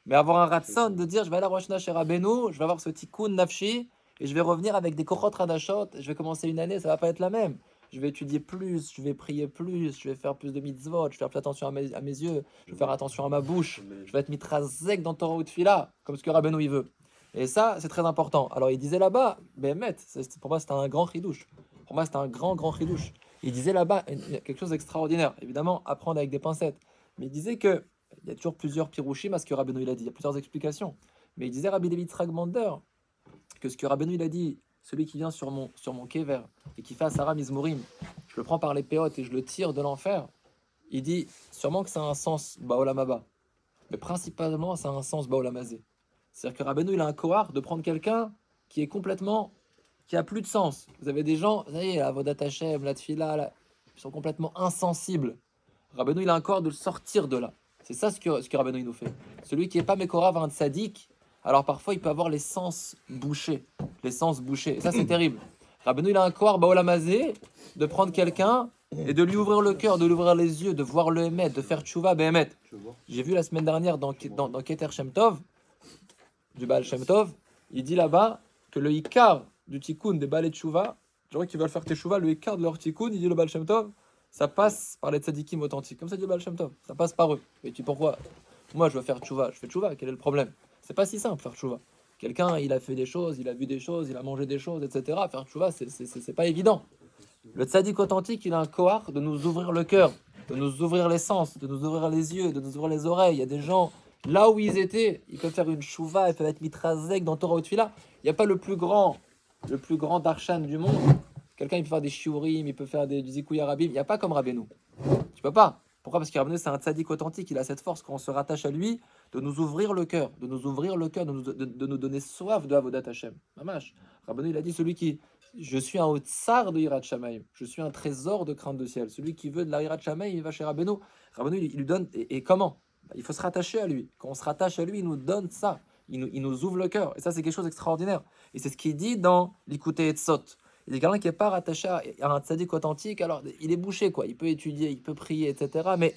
Mais avoir un ratson de dire je vais aller à Rosh Hashanah chez Rabbeinu, je vais avoir ce tikkun nafshi et je vais revenir avec des kochot radashot, je vais commencer une année, ça va pas être la même. Je vais étudier plus, je vais prier plus, je vais faire plus de mitzvot, je vais faire plus attention à mes yeux, je vais faire attention à ma bouche, je vais être mitrazek dans Torah ou Tfila, comme ce que Rabbeinu il veut. Et ça, c'est très important. Alors il disait là-bas, pour moi c'était un grand chidouche. Pour moi c'était un grand chidouche. Il disait là-bas quelque chose d'extraordinaire. Évidemment, apprendre avec des pincettes. Mais il disait que il y a toujours plusieurs pirouchim à ce que Rabbeinu il a dit. Il y a plusieurs explications. Mais il disait Rabbi David Tragmander que ce que Rabbeinu il a dit, celui qui vient sur mon kever et qui fait Asara Mizmurim, je le prends par les péotes et je le tire de l'enfer. Il dit sûrement que ça a un sens Baolam Haba. Mais principalement, ça a un sens Baolam Hazé. C'est-à-dire que Rabbeinu il a un kohar de prendre quelqu'un qui est complètement, qui a plus de sens. Vous avez des gens, vous savez, la Vodat Hashem, la Tfila, ils sont complètement insensibles. Rabbeinu il a un kohar de le sortir de là. C'est ça ce que Rabbeinu il nous fait. Celui qui n'est pas Mekora va un tzaddik, alors parfois il peut avoir les sens bouchés. Les sens bouchés. Et ça c'est terrible. Rabbeinu il a un kohar Baolam Hazé de prendre quelqu'un et de lui ouvrir le cœur, de lui ouvrir les yeux, de voir le Emet, de faire tchouva be'emet. J'ai vu la semaine dernière dans Keter Shem Tov, du Baal Shem Tov, il dit là-bas que le Ikar du Tikkun des Baal et Tchouva, les gens qui veulent faire Teshuvah, le Ikar de leur Tikkun, il dit le Baal Shem Tov, ça passe par les tzadikim authentiques. Comme ça dit le Baal Shem Tov, ça passe par eux. Et tu dis pourquoi moi je veux faire Tchouva, je fais Tchouva, quel est le problème? C'est pas si simple faire Tchouva. Quelqu'un, il a fait des choses, il a vu des choses, il a mangé des choses, etc. Faire Tchouva, c'est pas évident. Le tzadik authentique, il a un kohar de nous ouvrir le cœur, de nous ouvrir les sens, de nous ouvrir les yeux, de nous ouvrir les oreilles. Il y a des gens, là où ils étaient, ils peuvent faire une chouva, ils peuvent être mitrazek dans Torah ou Tfila. Il n'y a pas le plus grand darshan du monde. Quelqu'un, il peut faire des shiurim, il peut faire du zikouya rabim. Il n'y a pas comme Rabbeinu. Tu peux pas. Pourquoi? Parce que Rabbeinu, c'est un tzadik authentique. Il a cette force, quand on se rattache à lui, de nous ouvrir le cœur, de nous donner soif de Avodat Hashem. Mamash. Rabbeinu, il a dit, celui qui... Je suis un Otsar de Hirat Shamaim. Je suis un trésor de crainte de ciel. Celui qui veut de la Hirat Shamaim, il va chez Rabbeinu. Rabbeinu, il lui donne... Et comment? Il faut se rattacher à lui. Quand on se rattache à lui, il nous donne ça. Il nous ouvre le cœur. Et ça, c'est quelque chose d'extraordinaire. Et c'est ce qu'il dit dans l'Ikouté Etzot. Il dit quelqu'un qui n'est pas rattaché à un tzaddik authentique, alors il est bouché, quoi. Il peut étudier, il peut prier, etc. Mais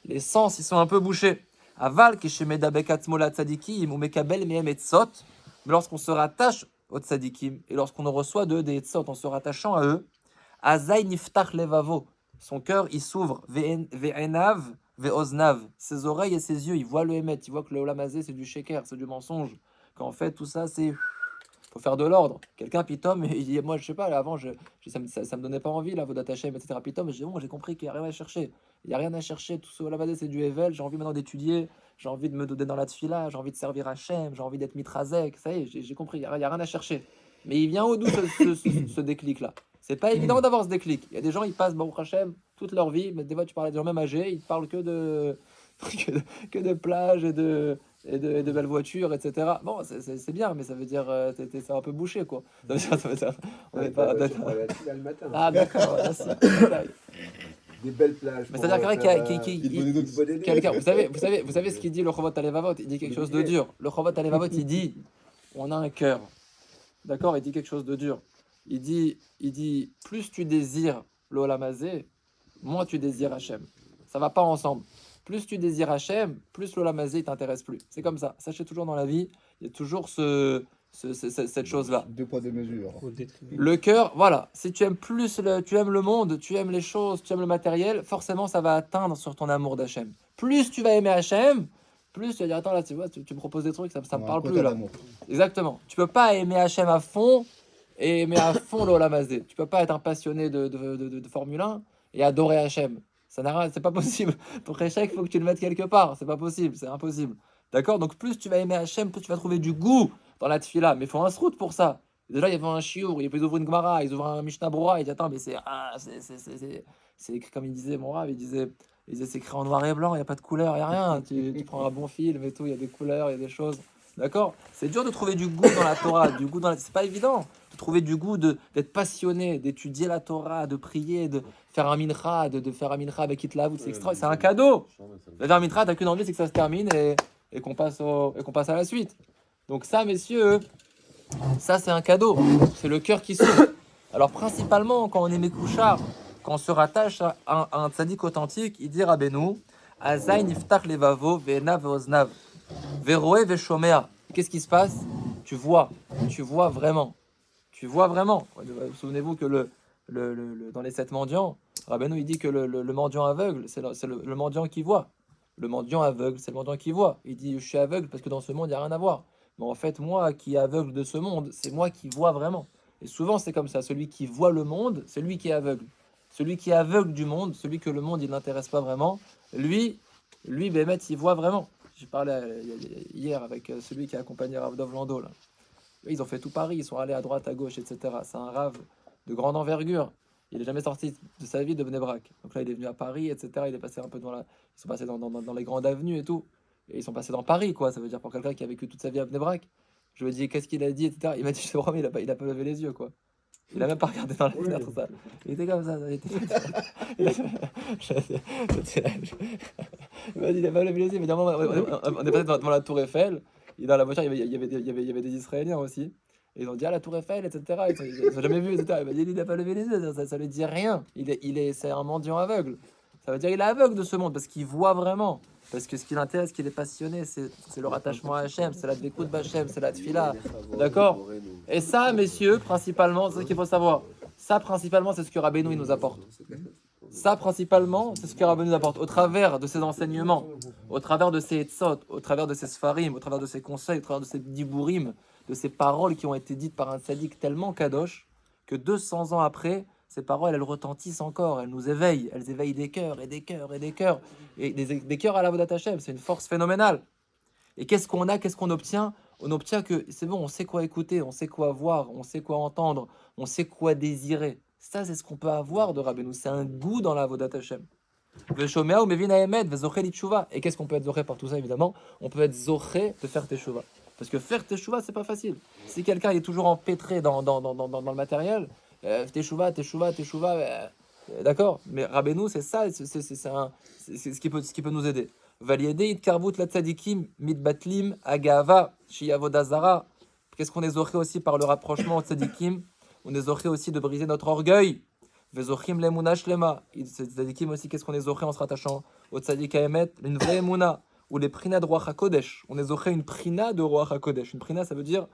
les sens, ils sont un peu bouchés. Aval, keshemeda bekatzmola tzadikim, ou mekabel mehem etzot. Mais lorsqu'on se rattache aux tzadikim, et lorsqu'on en reçoit d'eux des etzot, en se rattachant à eux, azay niftach levavo. Son cœur, il s'ouvre. Ve'enav, ve'oznav. Ses oreilles et ses yeux, il voit le émet. Il voit que le olam hazé, c'est du sheker, c'est du mensonge. Qu'en fait, tout ça, c'est... faut faire de l'ordre. Quelqu'un, pitom, il dit, moi, je sais pas, avant, ça me donnait pas envie, là, Vodat Hashem, etc. Pitom, j'ai compris qu'il n'y a rien à chercher. Il n'y a rien à chercher. Tout ce olam hazé, c'est du Evel. J'ai envie maintenant d'étudier. J'ai envie de me donner dans la tfila. J'ai envie de servir Hashem. J'ai envie d'être mitrazek. Ça y est, j'ai compris. Il n'y a rien à chercher. Mais il vient au d'où ce déclic-là? C'est pas évident d'avoir ce déclic. Il y a des gens, ils passent Baruch Hashem toute leur vie, mais des fois tu parles des gens même âgés, ils parlent que de plages et de belles voitures, etc. Bon, c'est bien, mais ça veut dire c'est un peu bouché, quoi. Ça veut dire, on n'est pas. Ah d'accord. Des belles plages. Mais c'est-à-dire quelqu'un, vous savez ce qu'il dit le Chovot Alevavot, il dit quelque chose de dur. Le Chovot Alevavot, il dit, on a un cœur. D'accord, il dit quelque chose de dur. Il dit, plus tu désires l'Olam Hazé, moins tu désires Hachem. Ça va pas ensemble. Plus tu désires Hachem, plus l'Olam Hazé t'intéresse plus. C'est comme ça. Sachez toujours dans la vie, il y a toujours cette chose-là. Deux poids, deux mesures. Le cœur, voilà. Si tu aimes tu aimes le monde, tu aimes les choses, tu aimes le matériel, forcément ça va atteindre sur ton amour d'Hachem. Plus tu vas aimer Hachem, plus tu vas dire, attends là, tu vois, tu me proposes des trucs, ça me parle plus là. Exactement. Tu peux pas aimer Hachem à fond et aimer à fond l'Olam Hazé. Tu peux pas être un passionné de Formule 1 et adorer Hachem. Ça n'a rien, c'est pas possible. Ton échec, il faut que tu le mettes quelque part. C'est pas possible, c'est impossible. D'accord? Donc plus tu vas aimer Hachem, plus tu vas trouver du goût dans la tfila. Mais il faut un srout pour ça. Déjà, il y avait un chiour, ils ouvrent une Gemara, ils ouvrent un Mishnah Brura, ils disent, attends, mais c'est écrit comme il disait, mon rave, il disait c'est écrit en noir et blanc, il n'y a pas de couleur, il n'y a rien. Tu prends un bon film et tout, il y a des couleurs, il y a des choses. D'accord? C'est dur de trouver du goût dans la Torah, du goût c'est pas évident de trouver du goût, d'être passionné, d'étudier la Torah, de prier, de faire un mincha, de faire un mincha avec Hitlavut, c'est extra, c'est un cadeau. De faire un mincha, t'as qu'une envie, c'est que ça se termine et qu'on passe à la suite. Donc ça, messieurs, ça c'est un cadeau, c'est le cœur qui s'ouvre. Alors principalement, quand on est Mekouchar, quand on se rattache à un tzaddik authentique, il dit Rabbeinu, Azayin iftach levavo ve'enav ve'oznav ve'roe ve'shomea. Qu'est-ce qui se passe? Tu vois vraiment. Tu vois vraiment. Souvenez-vous que dans les 7 mendiants, Rabbeinu il dit que le mendiant aveugle, c'est le mendiant qui voit. Le mendiant aveugle, c'est le mendiant qui voit. Il dit je suis aveugle parce que dans ce monde, il n'y a rien à voir. Mais en fait, moi qui est aveugle de ce monde, c'est moi qui vois vraiment. Et souvent, c'est comme ça. Celui qui voit le monde, c'est lui qui est aveugle. Celui qui est aveugle du monde, celui que le monde, il n'intéresse pas vraiment, lui, Bémet, il voit vraiment. J'ai parlé hier avec celui qui a accompagné Rav Dov Lando, là. Ils ont fait tout Paris, ils sont allés à droite, à gauche, etc. C'est un rave de grande envergure. Il n'est jamais sorti de sa vie de Bnei Brak. Donc là, il est venu à Paris, etc. Il est passé un peu ils sont passés dans les grandes avenues et tout. Et ils sont passés dans Paris, quoi. Ça veut dire pour quelqu'un qui a vécu toute sa vie à Bnei Brak. Je lui ai dit, qu'est-ce qu'il a dit, etc. Il m'a dit, je te promets, il a pas levé les yeux, quoi. Il a même pas regardé dans la fenêtre, ça. Il était comme ça. Il m'a dit, il a pas levé les yeux. Il m'a dit, on est passé devant la Tour Eiffel. Et dans la voiture, il y avait des Israéliens aussi. Et ils ont dit, ah, la Tour Eiffel, etc. Ils n'ont jamais vu, etc. Il m'a dit, il n'a pas levé les yeux. Ça ne lui dit rien. C'est un mendiant aveugle. Ça veut dire qu'il est aveugle de ce monde parce qu'il voit vraiment. Parce que ce qui l'intéresse, ce qui est passionné, c'est le rattachement à Hachem, c'est la découte d'Hachem, c'est la tfila. D'accord? Et ça, messieurs, principalement, c'est ce qu'il faut savoir. Ça, principalement, c'est ce que Rabbeinu il nous apporte. Ça, principalement, c'est ce que Rabbeinu nous apporte. Au travers de ses enseignements, au travers de ses etzot, au travers de ses sfarim, au travers de ses conseils, au travers de ses diburim, de ces paroles qui ont été dites par un tzaddik tellement kadosh que 200 ans après, ces paroles, elles retentissent encore, elles nous éveillent, elles éveillent des cœurs et des cœurs et des cœurs, et des cœurs à la Avodat Hashem, c'est une force phénoménale. Et qu'est-ce qu'on a, qu'est-ce qu'on obtient? On obtient que c'est bon, on sait quoi écouter, on sait quoi voir, on sait quoi entendre, on sait quoi désirer. Ça, c'est ce qu'on peut avoir de Rabbeinu, c'est un goût dans la Avodat Hashem. Veshomea ou mevin haemet, vezoché litchouva. Et qu'est-ce qu'on peut être zoché par tout ça, évidemment? On peut être zoché de faire teshuva. Parce que faire teshuva, c'est pas facile. Si quelqu'un est toujours empêtré dans le matériel, teshuva, d'accord? Mais Rabbeinu, c'est ça, c'est ce qui peut nous aider. Valiede itkarvut la tzadikim mitbatlim agava shiyavodazara. Qu'est-ce qu'on est zoché aussi par le rapprochement au tzadikim? On est zoché aussi de briser notre orgueil. Vezochim lemuna shlema. Tzadikim aussi, qu'est-ce qu'on est zoché en se rattachant au tzadik haemet? Une vraie emuna. Ou les prina de Ruach HaKodesh. On est zoché une prina de Ruach HaKodesh. Une prina, ça veut dire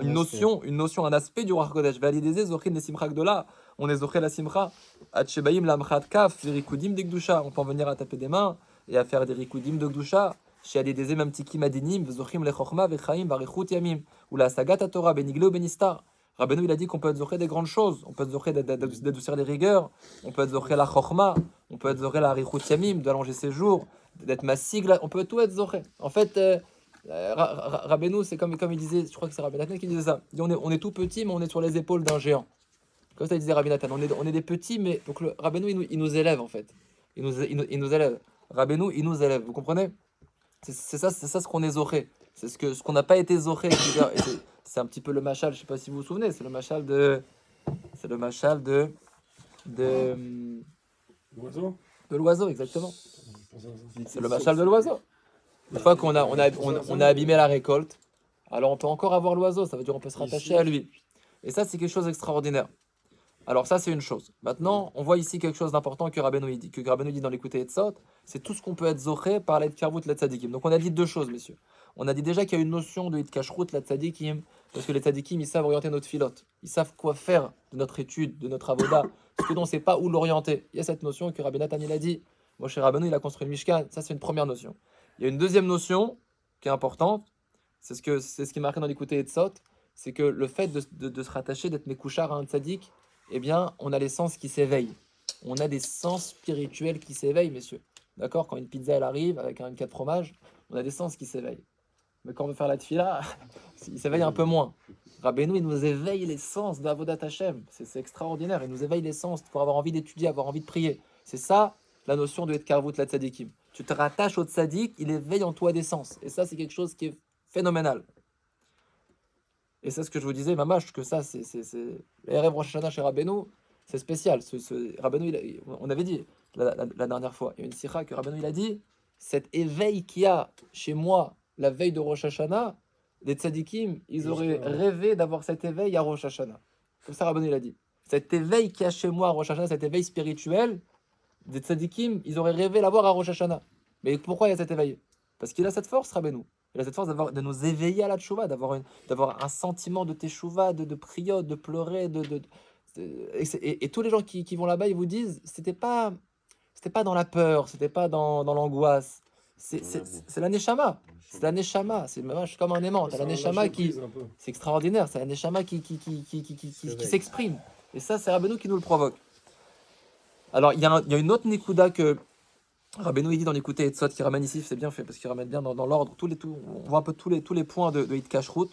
une notion, un aspect du Ruach HaKodesh. Validez zoché ne simcha gdola. On est zoché la simcha. Atchebaim lamchat kaf, rikudim de gdusha. On peut en venir à taper des mains et à faire des rikudim de gdusha. Chez Alidezé, même tikim adinim, vezochim le chochma, vechaim, varichut yamim. Ou la sagat à Torah, beniglo, benistar. Rabbeinu, il a dit qu'on peut être zoché des grandes choses. On peut être zoché d'adoucir les rigueurs. On peut être zoché la chochma. On peut être zoché la richut yamim, d'allonger ses jours, d'être massig. On peut tout être zoché. En fait, Rabbeinu, c'est comme il disait, je crois que c'est Rabbi Nathan qui disait ça. Il dit, on est tout petit, mais on est sur les épaules d'un géant. Comme ça, il disait Rabbi Nathan. On est des petits, mais donc Rabbeinu, il nous élève en fait. Il nous élève. Rabbeinu, il nous élève. Vous comprenez? C'est ça ce qu'on est zoché. C'est ce qu'on n'a pas été zoché. C'est un petit peu le machal, je ne sais pas si vous vous souvenez, c'est le machal de L'oiseau. de l'oiseau, exactement. C'est le machal de l'oiseau. Une fois qu'on a abîmé la récolte, alors on peut encore avoir l'oiseau, ça veut dire qu'on peut se rattacher à lui. Et ça, c'est quelque chose d'extraordinaire. Alors ça, c'est une chose. Maintenant, on voit ici quelque chose d'important que Rabbeinu dit dans l'écouté Etzot, c'est tout ce qu'on peut être zoché par l'Itkarvut la tzadikim. Donc on a dit 2 choses, messieurs. On a dit déjà qu'il y a une notion de Itkashrut la tzadikim, parce que les tzadikim, ils savent orienter notre filote. Ils savent quoi faire de notre étude, de notre avoda, parce que dont on ne sait pas où l'orienter. Il y a cette notion que Rabbi Nathan, il a dit. Moshe Rabbeinu, il a construit le Mishkan. Ça, c'est une première notion. Il y a une deuxième notion qui est importante, c'est ce qui est marqué dans l'écouté Etzot, c'est que le fait de se rattacher, d'être mekouchar à un tzadik, eh bien, on a les sens qui s'éveillent. On a des sens spirituels qui s'éveillent, messieurs. D'accord? Quand une pizza, elle arrive avec une 4 fromages, on a des sens qui s'éveillent. Mais quand on veut faire la tfila, il s'éveille un peu moins. Rabbeinu, il nous éveille les sens d'Avodat Hashem. C'est extraordinaire. Il nous éveille les sens pour avoir envie d'étudier, avoir envie de prier. C'est ça, la notion de Etkarvut la tzadikim. Tu te rattaches au tzadik, il éveille en toi des sens. Et ça, c'est quelque chose qui est phénoménal. Et c'est ce que je vous disais, Mamash, que ça, c'est l'Erev Rosh Hashanah chez Rabbeinu, c'est spécial. Rabbeinu, on avait dit la dernière fois, il y a une sikha que Rabbeinu, il a dit, cet éveil qu'il y a chez moi la veille de Rosh Hashanah, les tzadikim, ils auraient rêvé d'avoir cet éveil à Rosh Hashanah. Comme ça, Rabbeinu, il a dit. cet éveil qu'il y a chez moi à Rosh Hashanah, cet éveil spirituel, des tzadikim, ils auraient rêvé l'avoir à Rosh Hashanah. Mais pourquoi il y a cet éveil? Parce qu'il a cette force, Rabbeinu. Il a cette force de nous éveiller à la tchouva, d'avoir un sentiment de teshuva, de prière, de pleurer. Et tous les gens qui vont là-bas, ils vous disent, c'était pas dans la peur, c'était pas dans l'angoisse. C'est la neshama. C'est la neshama. C'est comme un aimant. T'as la neshama qui... C'est extraordinaire. C'est la neshama qui s'exprime. Et ça, c'est Rabbeinu qui nous le provoque. Alors, il y a une autre nikuda que Rabbeinu il dit dans l'écouté Etzot qui ramène ici, c'est bien fait parce qu'il ramène bien dans l'ordre, on voit un peu tous les points de Hitkashrut.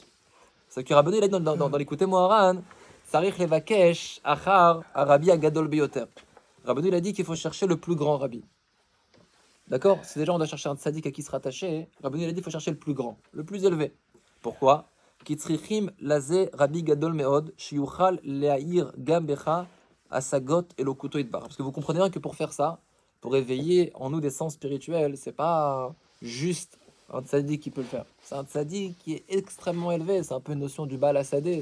C'est que Rabbeinu il a dit dans l'écouté Moharan, Sarich levakesh achar arabi agadol beyoter. Rabbeinu il a dit qu'il faut chercher le plus grand rabbi. D'accord? Si déjà on doit chercher un tzaddik à qui se rattacher, Rabbeinu il a dit qu'il faut chercher le plus grand, le plus élevé. Pourquoi? Kitzrichim laze rabbi gadol meod shiyuchal leahir gam becha asagot elokuto itbar. Parce que vous comprenez bien que pour faire ça, pour éveiller en nous des sens spirituels, c'est pas juste un tzaddik qui peut le faire. C'est un tzaddik qui est extrêmement élevé. C'est un peu une notion du Baal Hasadeh.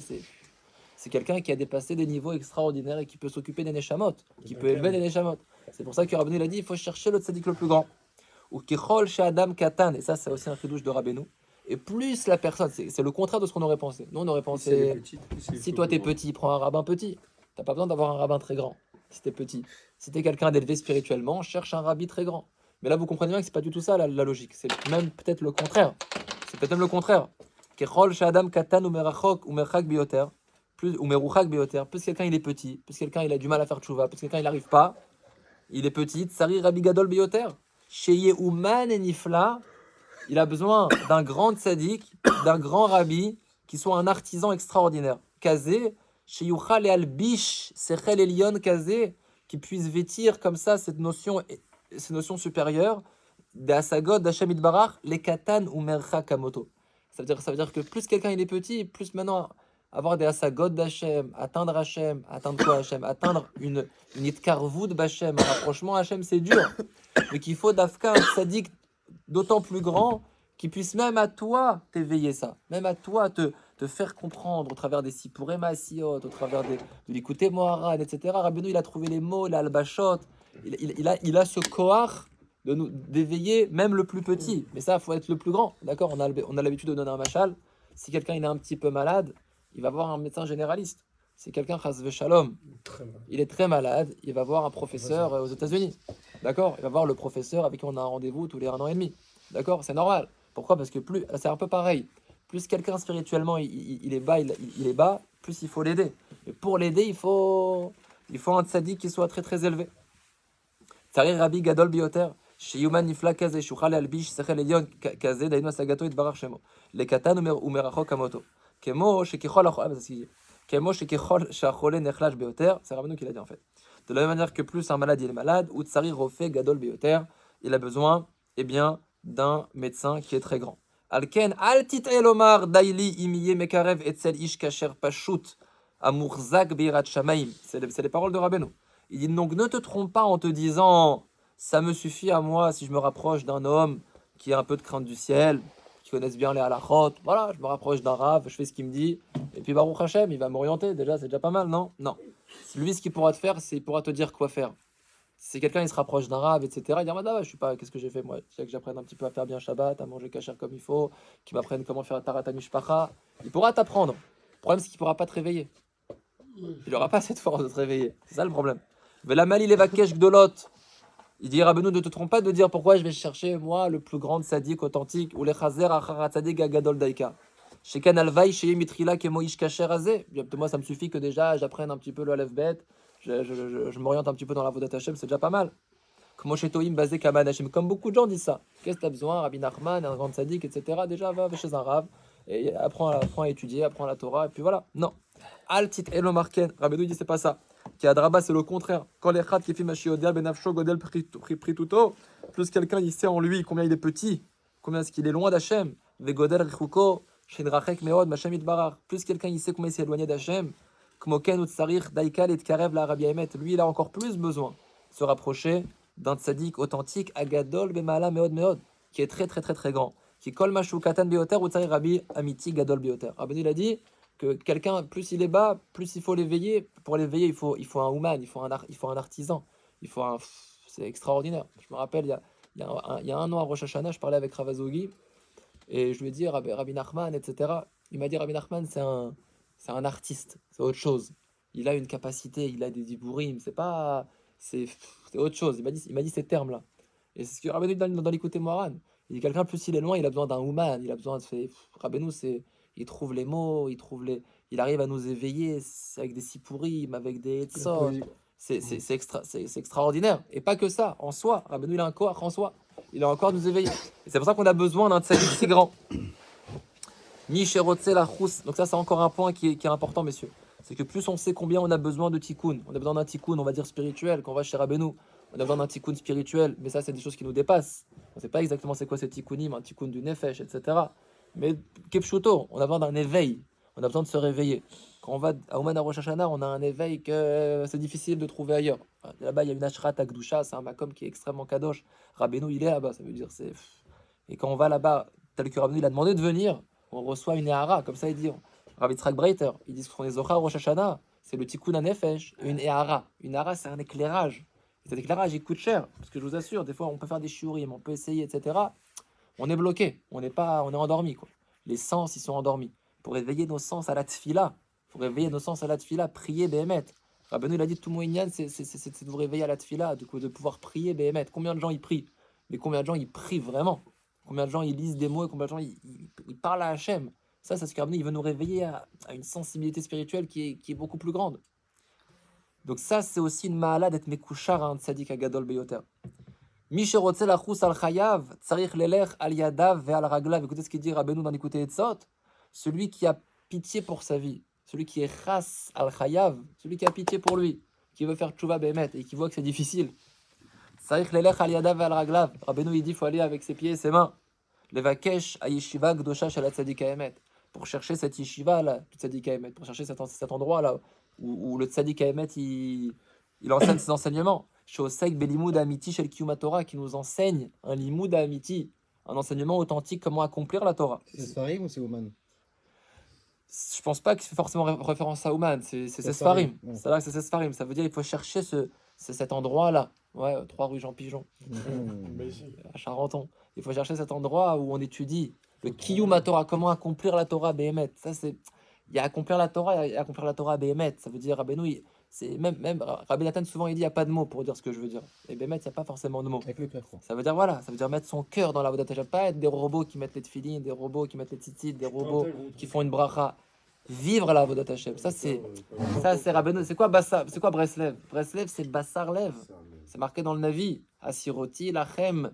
C'est quelqu'un qui a dépassé des niveaux extraordinaires et qui peut s'occuper des neshamot, qui peut élever des neshamot. C'est pour ça que Rabbeinu a dit il faut chercher le tzaddik le plus grand. Ou kichol chez Adam Katan. Et ça, c'est aussi un chidouche de Rabbeinu. Et plus la personne, c'est le contraire de ce qu'on aurait pensé. Nous, on aurait pensé si toi t'es petit, prends un rabbin petit. T'as pas besoin d'avoir un rabbin très grand. Si t'es petit, si t'es quelqu'un d'élevé spirituellement, cherche un rabbi très grand. Mais là, vous comprenez bien que c'est pas du tout ça la logique. C'est même peut-être le contraire. C'est peut-être même le contraire. Kechol shadam katan ou merachok ou merchak bioter, plus ou meruchak bioter. Plus quelqu'un il est petit, plus quelqu'un il a du mal à faire tchouva, plus quelqu'un il n'arrive pas, il est petit. Tsari rabbi gadol bioter. Sheye uman et nifla, il a besoin d'un grand tzaddik, d'un grand rabbi qui soit un artisan extraordinaire. Kazé. Chez Yuchal et Albish, Sechel Elion Kazé, qui puisse vêtir comme ça ces notions supérieures, d'Asagod, d'Hachem Idbarach, les Katan ou Mercha Kamoto. Ça veut dire que plus quelqu'un il est petit, plus maintenant avoir des Asagod d'Hachem, atteindre quoi Hachem, atteindre une Itkarvoud d'Hachem, un rapprochement Hachem, c'est dur. Mais qu'il faut d'Afka un tzaddik d'autant plus grand qui puisse même à toi t'éveiller ça, même à toi te faire comprendre au travers des Sipurei Maasiot, au travers de l'écouter Moharan, etc. Rabbeinu, il a trouvé les mots, il a le bachot, il a ce koach d'éveiller même le plus petit. Mais ça, il faut être le plus grand. D'accord, on a l'habitude de donner un machal. Si quelqu'un il est un petit peu malade, il va voir un médecin généraliste. Si quelqu'un chas v'shalom, il est très malade, il va voir un professeur aux États-Unis. D'accord, il va voir le professeur avec qui on a un rendez-vous tous les 1 an et demi. D'accord, c'est normal. Pourquoi? Parce que c'est un peu pareil. Plus quelqu'un spirituellement il est bas, il est bas, plus il faut l'aider. Et pour l'aider, il faut un tzaddik qui soit très très élevé. Tsari Rabbi Gadol Bioter, Sheyuman Nifla Kaze, Shuchal Albish, Sechel Elion Kaze, Dainu Asagato Itbarach Shemo, Le Katan ou Merachok Kamoto. Kemo Shekichol Shachole Nechlash Bioter, c'est Rabbeinu qui l'a dit en fait. De la même manière que plus un malade il est malade, ou Tsari Rofe Gadol Bioter, il a besoin, d'un médecin qui est très grand. Alken altit elomar daili imiye mekarev etzel ish kasher pashut amurzak beirat shamaim. C'est les paroles de Rabbeinu. Il dit donc ne te trompe pas en te disant ça me suffit à moi si je me rapproche d'un homme qui a un peu de crainte du ciel, qui connaisse bien les halachot. Voilà, je me rapproche d'un rav, je fais ce qu'il me dit et puis Baruch Hashem, il va m'orienter. Déjà, c'est déjà pas mal, non? Non. Lui, ce qu'il pourra te faire, c'est il pourra te dire quoi faire. Si quelqu'un il se rapproche d'un rave, etc., il dit je suis pas, qu'est-ce que j'ai fait moi? Il que j'apprenne un petit peu à faire bien Shabbat, à manger kasher comme il faut, qu'il m'apprenne comment faire Tarata Mishpacha. Il pourra t'apprendre. Le problème, c'est qu'il pourra pas te réveiller. Il aura pas cette force de te réveiller. C'est ça le problème. Velamali levakesh gdolot. Il dit Rabbeinu, ne te trompe pas de dire pourquoi je vais chercher moi le plus grand tzaddik authentique ou le chazer achar tzaddik agadol daika. Shekan alvai sheye mitrila kemo ish kasher azeh. Moi, ça me suffit que déjà j'apprenne un petit peu le aleph bet. Je m'oriente un petit peu dans la Vodat Hashem, c'est déjà pas mal. Comme beaucoup de gens disent ça. Qu'est-ce que tu as besoin? Rabbi Nachman, un grand tzaddik, etc. Déjà, va chez un rav, et apprends à étudier, apprends la Torah, et puis voilà. Non. Altit elo marken. Rabbeinu dit c'est pas ça. Qui a draba, c'est le contraire. Quand les chats qui filment Shiodel, Benafsho, Godel, Prituto, plus quelqu'un il sait en lui combien il est petit, combien est-ce qu'il est loin d'Hachem. Vegodel, Richuko, Shinrachek, Meod, Machem, Itbarar. Plus quelqu'un il sait combien il s'est éloigné d'Hachem. Kmoken, Utsarich, Daikal, et Tkarev, la Rabbi Emet. Lui, il a encore plus besoin de se rapprocher d'un tzaddik authentique, Agadol, Bemala, Meod, Meod, qui est très très très très grand. Qui kol mashu katan bioter, Utsarich, Rabbi Amiti, Gadol, bioter. Rabbi il a dit que quelqu'un, plus il est bas, plus il faut l'éveiller. Pour l'éveiller, il faut un ouman, il faut un artisan. C'est extraordinaire. Je me rappelle, il y a un an à Rosh Hashanah, je parlais avec Ravazogi et je lui ai dit, Rabbi Nachman, etc. Il m'a dit, Rabbi Nachman, c'est un artiste, c'est autre chose. Il a une capacité, il a des dibourim, c'est autre chose. Il m'a dit ces termes-là. Et c'est ce que Rabbeinu dit dans l'écouté Moharan. Il dit quelqu'un, plus il est loin, il a besoin d'un ouman, il a besoin de faire. Rabbeinu, il trouve les mots, il arrive à nous éveiller avec des sipourim, avec des etzot. C'est extraordinaire. Et pas que ça, en soi. Rabbeinu, il a un corps en soi. Il a encore nous éveiller. Et c'est pour ça qu'on a besoin d'un tzaddik si grand. Misherotze la chous. Donc ça, c'est encore un point qui est important, messieurs. C'est que plus on sait combien on a besoin de tikkun, on a besoin d'un tikkun, on va dire spirituel, quand on va chez Rabbeinu, on a besoin d'un tikkun spirituel, mais ça, c'est des choses qui nous dépassent. On ne sait pas exactement c'est quoi ces tikkunim, un tikkun du nefesh, etc. Mais kepshuto, on a besoin d'un éveil, on a besoin de se réveiller. Quand on va à Ouman à Rosh Hashanah, on a un éveil que c'est difficile de trouver ailleurs. Là-bas, il y a une ashrat à Gdusha, c'est un makom qui est extrêmement kadosh. Rabbeinu, il est là-bas, ça veut dire c'est. Et quand on va là-bas, tel que Rabbeinu, il a demandé de venir, on reçoit une ehara, comme ça il dit. Rabbi Yitzhak Breiter, ils disent qu'on est Zochar Rosh Hashanah, c'est le tikkun hanefesh, une ehara. Une ehara, c'est un éclairage. Et cet éclairage, il coûte cher, parce que je vous assure, des fois, on peut faire des shiurim, on peut essayer, etc. On est bloqué, on est endormi, quoi. Les sens, ils sont endormis. Pour éveiller nos sens à la tfila, prier Béhémet. Rabbeinu, il a dit, tout mon inyan, c'est de vous réveiller à la tfila, de pouvoir prier Béhémet. Combien de gens ils prient? Mais combien de gens ils prient vraiment? Combien de gens ils lisent des mots et combien de gens ils parlent à Hachem? Ça, c'est ce que Rabbeinu, il veut nous réveiller à une sensibilité spirituelle qui est beaucoup plus grande. Donc ça, c'est aussi une ma'ala d'être mekouchar à un tzadik agadol beyoter. Misherotze lachus al chayav, tsarich lelech al yadav ve al raglav. Écoutez ce qu'il dit Rabbeinu dans l'écouté Etzot. Celui qui a pitié pour sa vie, celui qui est chas al chayav, celui qui a pitié pour lui, qui veut faire tchouva behemet et qui voit que c'est difficile. Tsarich lelech al yadav ve al raglav. Rabbeinu, il dit, il faut aller avec ses pieds et ses mains. Levakesh a yeshiva gdosha shel tzadik haemet. Pour chercher cette yeshiva là, du tzadik haemet, pour chercher cet endroit là où le tzadik haemet il enseigne ses enseignements. Shosek belimud amiti shel kiyum Torah, qui nous enseigne un limud amiti, un enseignement authentique, comment accomplir la Torah. C'est Sfarim ou c'est Ouman? Je pense pas qu'il fait forcément référence à Ouman, c'est Sfarim. Ouais. C'est là que c'est Sfarim. Ça veut dire qu'il faut chercher cet endroit là. Ouais, 3 rue Jean Pigeon, Mais ici, à Charenton. Il faut chercher cet endroit où on étudie le Kiyum Torah, comment accomplir la Torah Béhémet. Ça, c'est. Il y a accomplir la Torah, il y a accomplir la Torah Béhémet. Ça veut dire, Rabbeinu, c'est même Rabbi Nathan, souvent, il dit, il n'y a pas de mots pour dire ce que je veux dire. Et Béhémet, il n'y a pas forcément de mots. Avec le cœur, quoi. Ça veut dire, voilà, ça veut dire mettre son cœur dans la Avodat Hashem. Pas être des robots qui mettent les tefilines, des robots qui mettent les tzitzit, des robots qui font une bracha. Vivre la Avodat Hashem. Ça, c'est Rabbeinu. C'est quoi Bassar? C'est quoi Breslev? Breslev, c'est Bassar Lev. C'est marqué dans le Navi. Asiroti lachem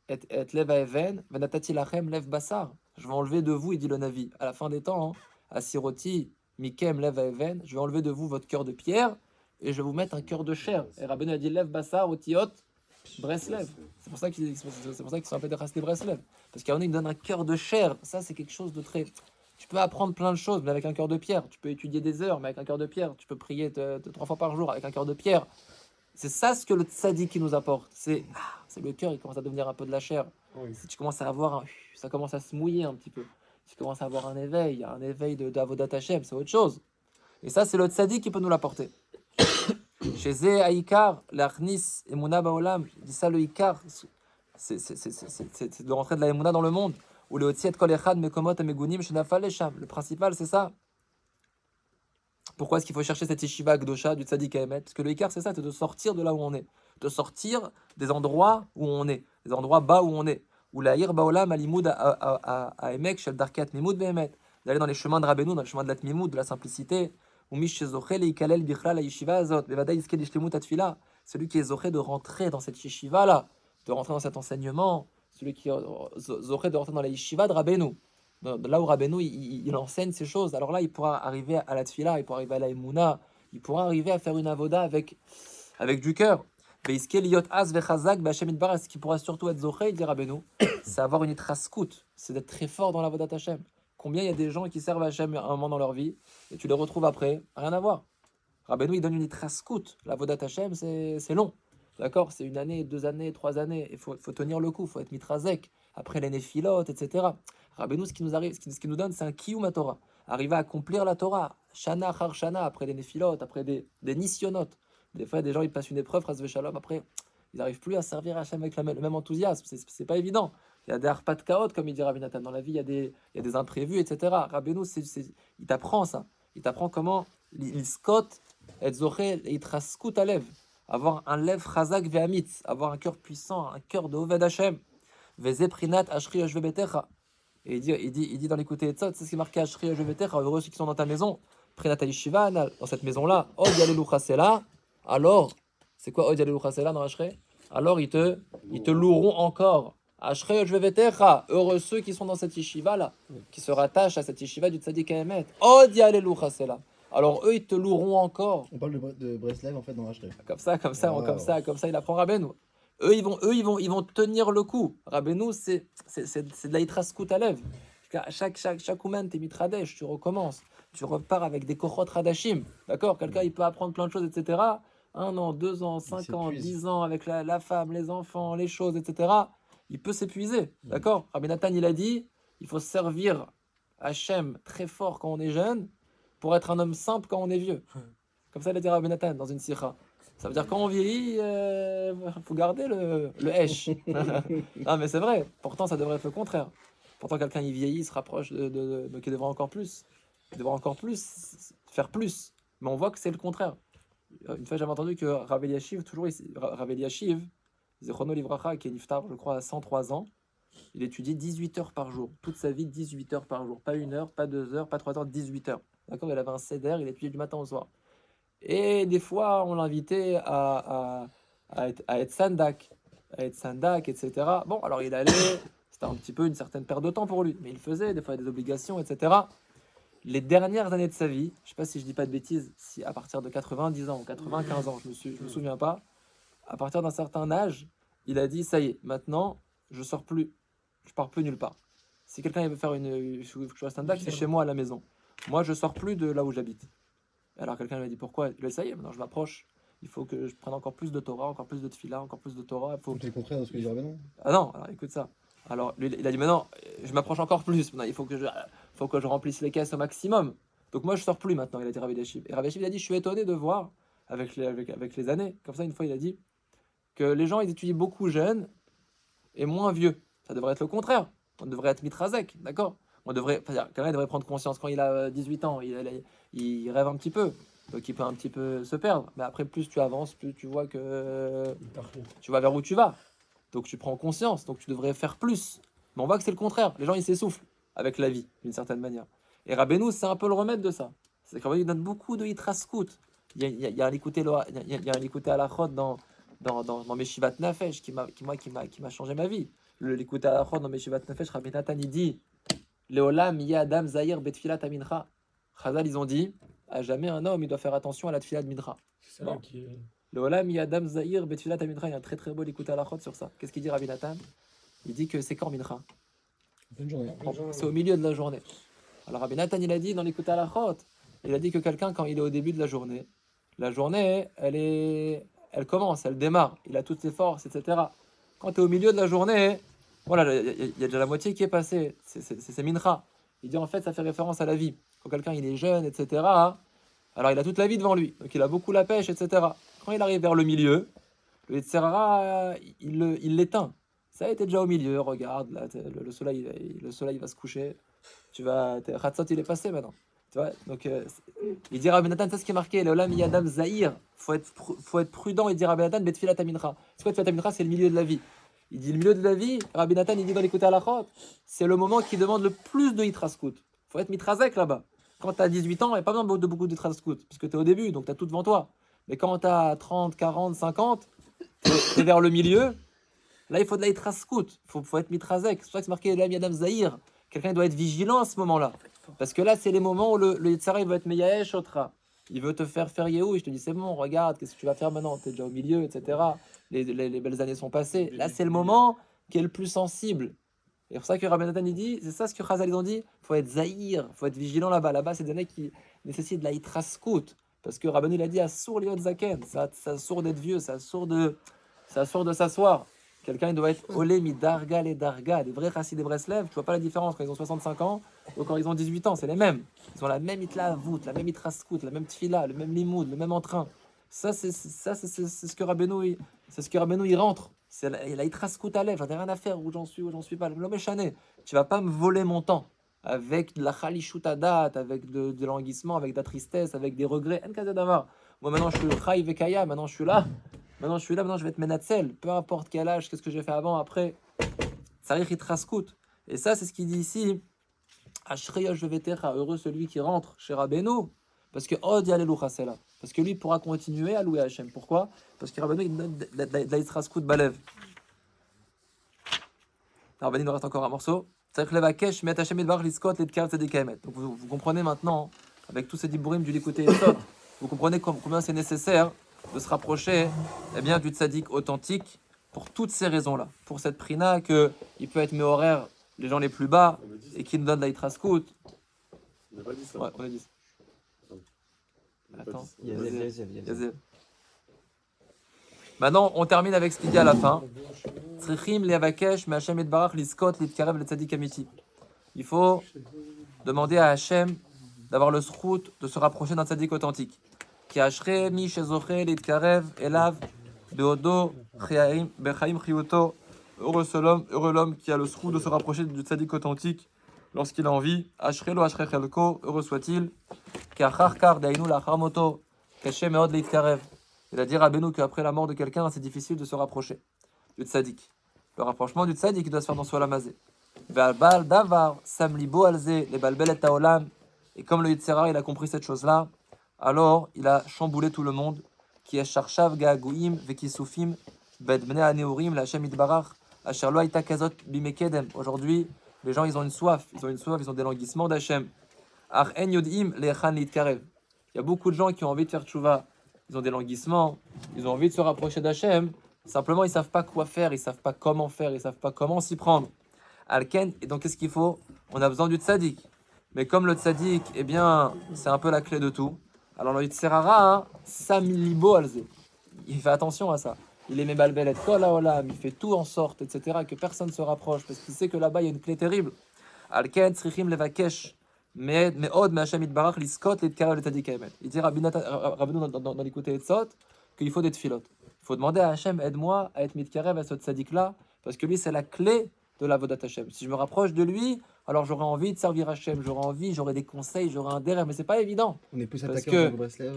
et lev haeven, venatati lachem lev basar. Je vais enlever de vous, il dit le Navi, à la fin des temps, hein, Asiroti mikem lev haeven, je vais enlever de vous votre cœur de pierre et je vais vous mettre un cœur de chair. Et Rabbeinu a dit lev basar otiot Breslev. C'est pour ça qu'ils sont appelés Chassidei Breslev. Parce qu'Aaron, il donne un cœur de chair. Ça, c'est quelque chose de très. Tu peux apprendre plein de choses, mais avec un cœur de pierre. Tu peux étudier des heures, mais avec un cœur de pierre. Tu peux prier 3 fois par jour avec un cœur de pierre. C'est ça ce que le tzaddik qui nous apporte. C'est le cœur, il commence à devenir un peu de la chair. oui. Si tu commences à avoir ça commence à se mouiller un petit peu. Tu commences à avoir un éveil d'Avodat Hashem, c'est autre chose. Et ça, c'est le tzaddik qui peut nous l'apporter. Chez Zé Aïkar, l'Arnis, Emouna Baolam, il dit ça le Ikar, c'est de rentrer de la Emouna dans le monde. Ou le Otziet Kol Echad Mekomot Amegunim Shenafal Esham. Le principal, c'est ça. Pourquoi est-ce qu'il faut chercher cette yeshiva Gdosha du Tzadik Haemet? Parce que le Ikar, c'est ça, c'est de sortir de là où on est. De sortir des endroits où on est. Des endroits bas où on est. Ou la Ir Baolam Alimud à Emek Shel Darkat Mimoud Behemet. D'aller dans les chemins de Rabbeinu, dans les chemins de la Tmimoud, de la simplicité. Ou Mish Shezoché le Ikalel Bichla la yeshiva Azot. Bevada Iske Dishlemut Atfila. Celui qui est zoché de rentrer dans cette yeshiva là, de rentrer dans cet enseignement. Celui qui est zoché de rentrer dans la yeshiva de Rabbeinu. Là où Rabbeinu il enseigne ces choses, alors là il pourra arriver à la tfila, il pourra arriver à la emuna, il pourra arriver à faire une avoda avec du cœur. Ce qui pourra surtout être zoché, il dit Rabbeinu, c'est avoir une itraskout, c'est d'être très fort dans l'avodat Hashem. Combien il y a des gens qui servent à Hashem un moment dans leur vie et tu les retrouves après, rien à voir. Rabbeinu il donne une itraskout, l'avodat Hashem c'est long, d'accord, c'est 1 année, 2 années, 3 années, il faut tenir le coup, il faut être mitrazek, après les néphilotes, etc. Rabbeinu, ce qui nous donne, c'est un kiyum Torah. arriver à accomplir la Torah, Shana Achar Shana, après des Néphilot, après des Nissionot. Des fois, des gens ils passent une épreuve, Chas Shalom, après ils n'arrivent plus à servir Hachem avec le même enthousiasme. C'est pas évident. Il y a des harpat chaos, comme il dit Rabbi Nathan. Dans la vie, il y a des imprévus, etc. Rabbeinu, il t'apprend ça. Il t'apprend comment il scott, et zoché, et il traskut à lèvres. Avoir un lèvre chazak ve'amitz, avoir un cœur puissant, un cœur de Oved Hashem. Veze prinat ashri yoshvebetecha. Et il dit dans l'écouté Etzot, c'est ce qui est marqué ashri yoshvebetecha, heureux ceux qui sont dans ta maison. Prinat yeshiva, dans cette maison-là, od yalelu chasela. Alors, c'est quoi od yalelu chasela dans ashri? Alors ils te loueront encore. Ashri yoshvebetecha, heureux ceux qui sont dans cette yeshiva-là, qui se rattachent à cette yeshiva du tzaddik Emet. Od yalelu chasela. Alors eux, ils te loueront encore. On parle de Breslev en fait dans Hachré. Comme ça, il apprend Rabbeinu. Ils vont tenir le coup. Rabbeinu, c'est de la hitraskut à lèvres. Chaque oumen, t'es mitradesh, tu recommences. Tu repars avec des kochot radashim. D'accord? Quelqu'un, il peut apprendre plein de choses, etc. 1 an, 2 ans, 5 ans, 10 ans, avec la femme, les enfants, les choses, etc. Il peut s'épuiser. D'accord? Rabbi Nathan, il a dit, il faut servir Hachem très fort quand on est jeune, pour être un homme simple quand on est vieux. Comme ça, il a dit Rabbi Nathan dans une sikha. Ça veut dire quand on vieillit, faut garder le hesh. Non, mais c'est vrai. Pourtant, ça devrait être le contraire. Pourtant, quelqu'un il vieillit, il se rapproche donc il devrait encore plus. Il devrait encore plus faire plus. Mais on voit que c'est le contraire. Une fois, j'avais entendu que Rav Eliashiv, Rav Eliashiv, Zechrono Livracha, qui est niftar, je crois, à 103 ans, il étudiait 18 heures par jour. Toute sa vie, 18 heures par jour. Pas 1 heure, pas 2 heures, pas 3 heures, 18 heures. D'accord, il avait un seder, il étudiait du matin au soir. Et des fois, on l'invitait à être sandak, etc. Bon, alors il allait, c'était un petit peu une certaine perte de temps pour lui, mais il faisait des fois des obligations, etc. Les dernières années de sa vie, je ne sais pas si je dis pas de bêtises, si à partir de 90 ans ou 95 ans, je me souviens pas, à partir d'un certain âge, il a dit, ça y est, maintenant, je sors plus, je pars plus nulle part. Si quelqu'un veut faire je reste sandak, c'est chez moi à la maison. Moi, je sors plus de là où j'habite. Alors quelqu'un lui a dit pourquoi? Il lui a dit ça y est, maintenant je m'approche. Il faut que je prenne encore plus de Torah, encore plus de tefila, encore plus de Torah. C'est le contraire de ce que dit Rabbeinu. Ah non, alors écoute ça. Alors lui, il a dit maintenant, je m'approche encore plus. Maintenant, il faut que je remplisse les caisses au maximum. Donc moi je sors plus maintenant. Il a dit Rav Eliashiv. Et Rav Eliashiv il a dit, je suis étonné de voir avec les années. Comme ça une fois il a dit que les gens ils étudient beaucoup jeunes et moins vieux. Ça devrait être le contraire. On devrait être mitrazek, d'accord? Quelqu'un devrait prendre conscience quand il a 18 ans, il rêve un petit peu, donc il peut un petit peu se perdre. Mais après, plus tu avances, plus tu vois que tu vas vers où tu vas. Donc tu prends conscience, donc tu devrais faire plus. Mais on voit que c'est le contraire. Les gens, ils s'essoufflent avec la vie, d'une certaine manière. Et Rabbeinu, c'est un peu le remède de ça. C'est qu'il donne beaucoup de hitraskut. Il y a un écouté à la chod dans Meshivat Nafesh qui m'a changé ma vie. L'écouter à la chod dans Meshivat Nafesh, Rabbi Nathan, il dit Leolam ya Adam Zahir betfilat amincha. Chazal, ils ont dit à jamais un homme, il doit faire attention à la tfilat de mincha. Bon. Leolam ya Adam Zahir betfilat amincha. Il y a un très très beau écouter à la chod sur ça. Qu'est-ce qu'il dit Rabbi Nathan? Il dit que c'est quand mincha? Bonne journée. C'est au milieu de la journée. Alors Rabbi Nathan, il a dit dans l'écoute à la chod, il a dit que quelqu'un, quand il est au début de la journée, elle commence, elle démarre, il a toutes ses forces, etc. Quand tu es au milieu de la journée, voilà, il y a déjà la moitié qui est passée, c'est mincha. Il dit en fait, ça fait référence à la vie. Quand quelqu'un il est jeune, etc., alors il a toute la vie devant lui, donc il a beaucoup la pêche, etc. Quand il arrive vers le milieu, le Yetzirah, il l'éteint. Ça a été déjà au milieu, regarde, là, le soleil va se coucher. Khatsot, il est passé maintenant. Tu vois, donc il dit Rabbi Nathan, c'est ce qui est marqué, le Olam Yadam Zahir, faut être prudent, il dit Rabbi Nathan, Betfilat Amincha. C'est quoi Betfilat Amincha? C'est le milieu de la vie. Il dit le milieu de la vie, Rabbi Nathan, il dit dans l'écoute à la chod, c'est le moment qui demande le plus de hitraskut. Faut être mitrazek là-bas. Quand tu as 18 ans, il n'y a pas besoin de beaucoup de hitraskut, puisque tu es au début, donc tu as tout devant toi. Mais quand tu as 30, 40, 50, tu es vers le milieu, là il faut de la hitraskut, faut être mitrazek. C'est pour ça que c'est marqué le Olam Yadam Zahir. Quelqu'un doit être vigilant à ce moment-là. Parce que là, c'est les moments où le Yetzirah il veut être Meyaesh Otra. Il veut te faire Yehou. Et je te dis, c'est bon, regarde, qu'est-ce que tu vas faire maintenant? Tu es déjà au milieu, etc. Les belles années sont passées. Là, c'est le moment qui est le plus sensible. Et c'est pour ça que Rabbi Nathan il dit, c'est ça ce que Chazal ils ont dit, il faut être Zahir, il faut être vigilant là-bas. Là-bas, c'est des années qui nécessitent de la hitraskut. Parce que Rabbi il a dit, Assour liot zaken, ça assour d'être vieux, ça assour de s'asseoir. Quelqu'un il doit être olé mi darga les darga. Des vrais chassidés Breslev, tu vois pas la différence quand ils ont 65 ans ou quand ils ont 18 ans, c'est les mêmes. Ils ont la même itlaavout, la même itraskout, la même tfila, le même limoud, le même entrain. Ça, c'est ce que Rabbeinu, c'est ce que Rabbeinu il rentre. C'est la itraskout à lèvres, j'en ai rien à faire où j'en suis, où j'en suis pas. Le méchané, tu vas pas me voler mon temps avec de la chalichout à date, avec de l'enguissement, avec de la tristesse, avec des regrets. Moi maintenant je suis chai vekaya, maintenant je suis là. Maintenant je vais être menatzel. Peu importe quel âge, qu'est-ce que j'ai fait avant, après. Sarich itraskout. Et ça, c'est ce qu'il dit ici. Ashreyosh vetecha, heureux celui qui rentre chez Rabbeinu. Parce que Od Yalelu Chasela. Parce que lui pourra continuer à louer Hachem. Pourquoi? Parce que Rabbeinu il donne de la itraskout balev. Rabbeinu il nous reste encore un morceau. Donc vous comprenez maintenant, avec tous ces dibourim du Likutei Yesod, vous comprenez combien c'est nécessaire de se rapprocher bien, du tzaddik authentique pour toutes ces raisons-là. Pour cette prina qu'il peut être méhoraire les gens les plus bas et qui nous donne la itraskout. On n'a pas dit ça. Ouais, on a dit ça. On n'a pas Attends. dit ça. Yazev. Maintenant, on termine avec ce qu'il dit à la fin. Tzrichim levakesh me'Hashem etbarach liskot litkarev le tzaddik amiti. Il faut demander à Hachem d'avoir le zchut de se rapprocher d'un tzaddik authentique. Ki ashre mi shezoche litkarev elav beodo bechaim chiyuto. Heureux l'homme qui a le zchut de se rapprocher du tzaddik authentique lorsqu'il a envie. Ashre lo ashre chelko, heureux soit-il. Ki achar kar dainu lachar moto kashem meod litkarev. Il a dit à Rabbeinu qu'après la mort de quelqu'un, c'est difficile de se rapprocher du tzaddik. Le rapprochement du tzaddik doit se faire dans Solam Hazé. Ve'al davar samli bo alze le balbel et haolam. Et comme le Yitzhara, il a compris cette chose-là, alors il a chamboulé tout le monde. Qui est sharshav ga'aguim ve'kisufim bedbnei aneurim la'Hashem itbarach asher lo hayta kazot bimekedem. Aujourd'hui, les gens ils ont une soif, ils ont des languissements d'Hachem. Ach en yodim le'echan litkarev. Il y a beaucoup de gens qui ont envie de faire tchouva. Ils ont des languissements, ils ont envie de se rapprocher d'Hachem. Simplement, ils ne savent pas quoi faire, ils ne savent pas comment faire, ils ne savent pas comment s'y prendre. Alken, et donc qu'est-ce qu'il faut? On a besoin du tzaddik. Mais comme le tzaddik, eh bien, c'est un peu la clé de tout. Alors le Yitzhara, samilibo alze. Il fait attention à ça. Il est mebalbel et kol haolam, il fait tout en sorte, etc., que personne ne se rapproche, parce qu'il sait que là-bas, il y a une clé terrible. Alken, tzrichim levakesh. Mais od me'Hashem itbarach liskot litkarev le tzaddik emet. Il dit Rabbeinu dans l'Likutei Yesod qu'il faut des tfilotes. Il faut demander à Hachem, aide-moi à être mitkarev à ce tzaddik-là, parce que lui, c'est la clé de la vodat Hachem. Si je me rapproche de lui, alors j'aurai envie de servir Hachem, j'aurai des conseils, j'aurai un derrière, mais c'est pas évident. On est plus Parce attaqué que en Breslev.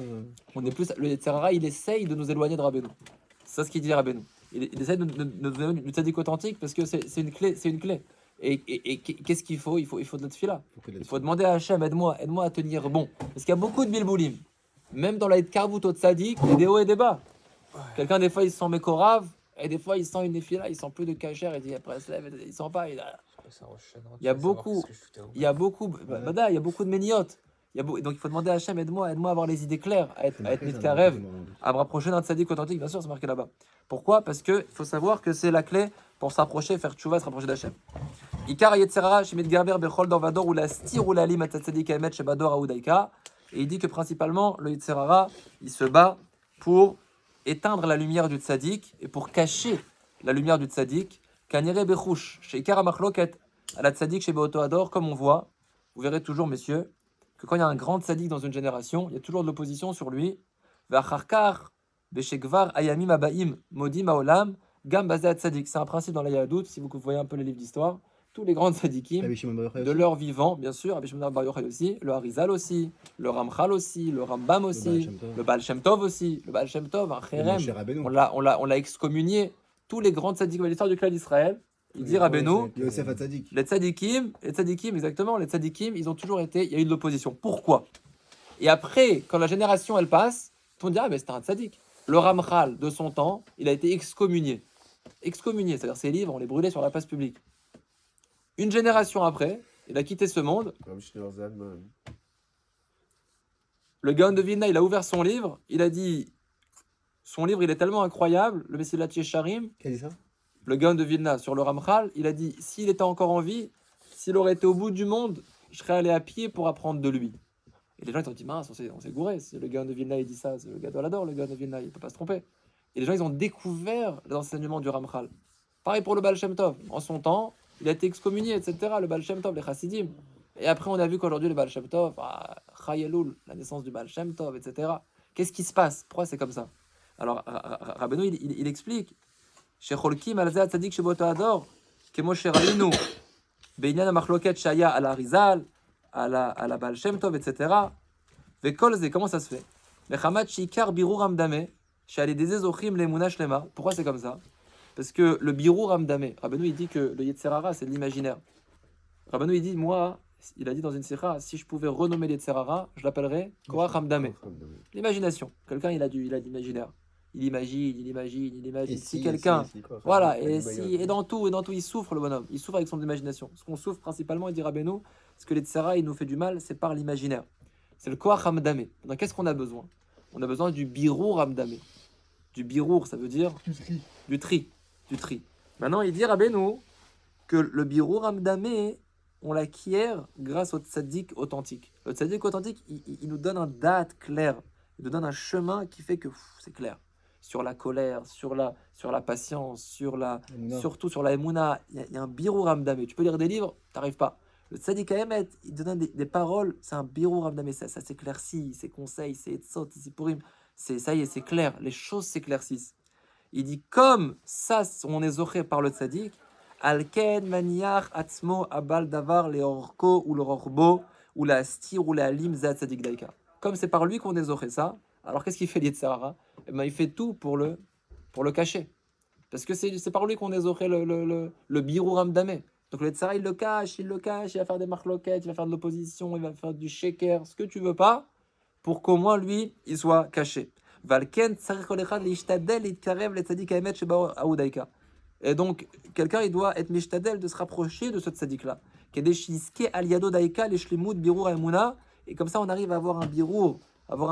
le Yitzhara, il essaye de nous éloigner de Rabbeinu. C'est ça ce qu'il dit Rabbeinu. Il essaie de nous donner du tzaddik authentique, parce que c'est une clé. Et qu'est-ce qu'il faut? Il faut de la tfila. Il faut demander à Hachem, aide-moi à tenir bon. Parce qu'il y a beaucoup de bilboulim. Même dans la Karvout au tzadik, il y a des hauts et des bas. Quelqu'un, des fois, il se sent mékorav, et des fois, il sent une nefila, il sent plus de kacher, il dit après, il sent pas. Il y a beaucoup de méniotes. Donc il faut demander à Hachem, aide-moi à avoir les idées claires, à être mitkarev, à me rapprocher d'un tzadik authentique. Bien sûr, c'est marqué là-bas. Pourquoi? Parce qu'il faut savoir que c'est la clé pour s'approcher, faire tchouva, se rapprocher d'Hachem. Ikar Yetzerara, Shemit Gerber, Bechol Dorvador, ou la Stir ou la Lim, Tzadik Emet, Shebador, Aoudaika. Et il dit que principalement, le Yetzerara, il se bat pour éteindre la lumière du tzaddik et pour cacher la lumière du tzaddik. Kanire Bechouch, chez Ikar Amachloket, à la tzaddik, chez Beoto Ador, comme on voit, vous verrez toujours, messieurs, que quand il y a un grand tzaddik dans une génération, il y a toujours de l'opposition sur lui. Vacharkar, Beshekvar, Ayamim, Abaim, Modim, Aolam, Gam Bazé Tzadik. C'est un principe dans la Yahadout, si vous voyez un peu les livres d'histoire. Tous les grands tzadikim de leur vivant, bien sûr, Rabbi Shimon Bar Yochai aussi, le Harizal aussi, le Ramchal aussi, le Rambam aussi, le Baal Shem Tov aussi, le Baal Shem Tov, un Cherem, on l'a excommunié. Tous les grands tzadikim de l'histoire du clan d'Israël, il dit Rabbeinu, les tzadikim, exactement, les tzadikim, ils ont toujours été, il y a eu de l'opposition. Pourquoi? Et après, quand la génération elle passe, on dit ah mais c'était un tzadik. Le Ramchal de son temps, il a été excommunié, c'est-à-dire ses livres, on les brûlait sur la place publique. Une génération après, il a quitté ce monde. Le Gaon de Vilna, il a ouvert son livre. Il a dit, son livre, il est tellement incroyable, le Messilat Yesharim. Qui a dit ça? Le Gaon de Vilna, sur le Ramchal, il a dit, s'il était encore en vie, s'il aurait été au bout du monde, je serais allé à pied pour apprendre de lui. Et les gens, ils ont dit, mince, on s'est gouré. Si le Gaon de Vilna, il dit ça, c'est le gars de l'adore, le Gaon de Vilna, il ne peut pas se tromper. Et les gens, ils ont découvert l'enseignement du Ramchal Pareil pour le Baal Shem Tov. En son temps, il a été excommunié, etc. Le Baal Shem Tov, les Chassidim. Et après, on a vu qu'aujourd'hui, le Baal Shem Tov, Chai Elul, la naissance du Baal Shem Tov, etc. Qu'est-ce qui se passe? Pourquoi c'est comme ça? Alors, Rabbeinu, il explique Shecholkim al Zeh Tzadik Sheboto Ador, Kemo Sheralinu, Beinyan Machloket Shaya à la Rizal, à la Baal Shem Tov, etc. Vekolze, comment ça se fait? Lechamat Shikar Birur Amdame, Shalé Dezochim Lemuna Shlema. Pourquoi c'est comme ça? Parce que le Birur Amdame, Rabbeinu, il dit que le Yetzer Hara, c'est de l'imaginaire. Rabbeinu, il dit, moi, il a dit dans une sikha, si je pouvais renommer le Yetzer Hara, je l'appellerais Koach Hamdame. L'imagination. Quelqu'un, il a de l'imaginaire. Il imagine. Si quelqu'un, voilà, et dans tout, il souffre, le bonhomme. Il souffre avec son imagination. Ce qu'on souffre principalement, il dit Rabbeinu, ce que le Yetzer Hara, il nous fait du mal, c'est par l'imaginaire. C'est le Koach Hamdame. Donc, qu'est-ce qu'on a besoin? On a besoin du Birur Hamdame. Du Birur, ça veut dire du tri. Maintenant, il dit Rabbeinu que le Birur Hamdame, on l'acquiert grâce au tzaddik authentique. Le tzaddik authentique, il nous donne un date clair, il nous donne un chemin qui fait que c'est clair. Sur la colère, sur la patience, surtout sur la émouna, il y a un birur hamdame. Tu peux lire des livres, t'arrives pas. Le tzaddik Haemet, il te donne des paroles, c'est un birur hamdame. Ça s'éclaircit, ses conseils, ses etzot, ses sipurim, ça y est, c'est clair. Les choses s'éclaircissent. Il dit comme ça, on est zoché par le tzaddik. Alken maniach atzmo abal davar le orko ou le rorbo ou la stir ou la lim za tzadik daika. Comme c'est par lui qu'on est zoché ça, alors qu'est-ce qu'il fait Yetzer Hara? Eh ben, il fait tout pour le cacher. Parce que c'est par lui qu'on est zoché le birur hamdame. Donc le Yetzer Hara, il le cache, il va faire des marloquettes, il va faire de l'opposition, il va faire du sheker, ce que tu veux pas, pour qu'au moins lui, il soit caché. Valken tsarich kol echad leishtadel itkarev le tzadik haemet sheba aoudaika. Et donc, quelqu'un, il doit être mishtadel de se rapprocher de ce tzaddik-là. Kedeshiske aliado daika les shlimut birur emuna. Et comme ça, on arrive à avoir un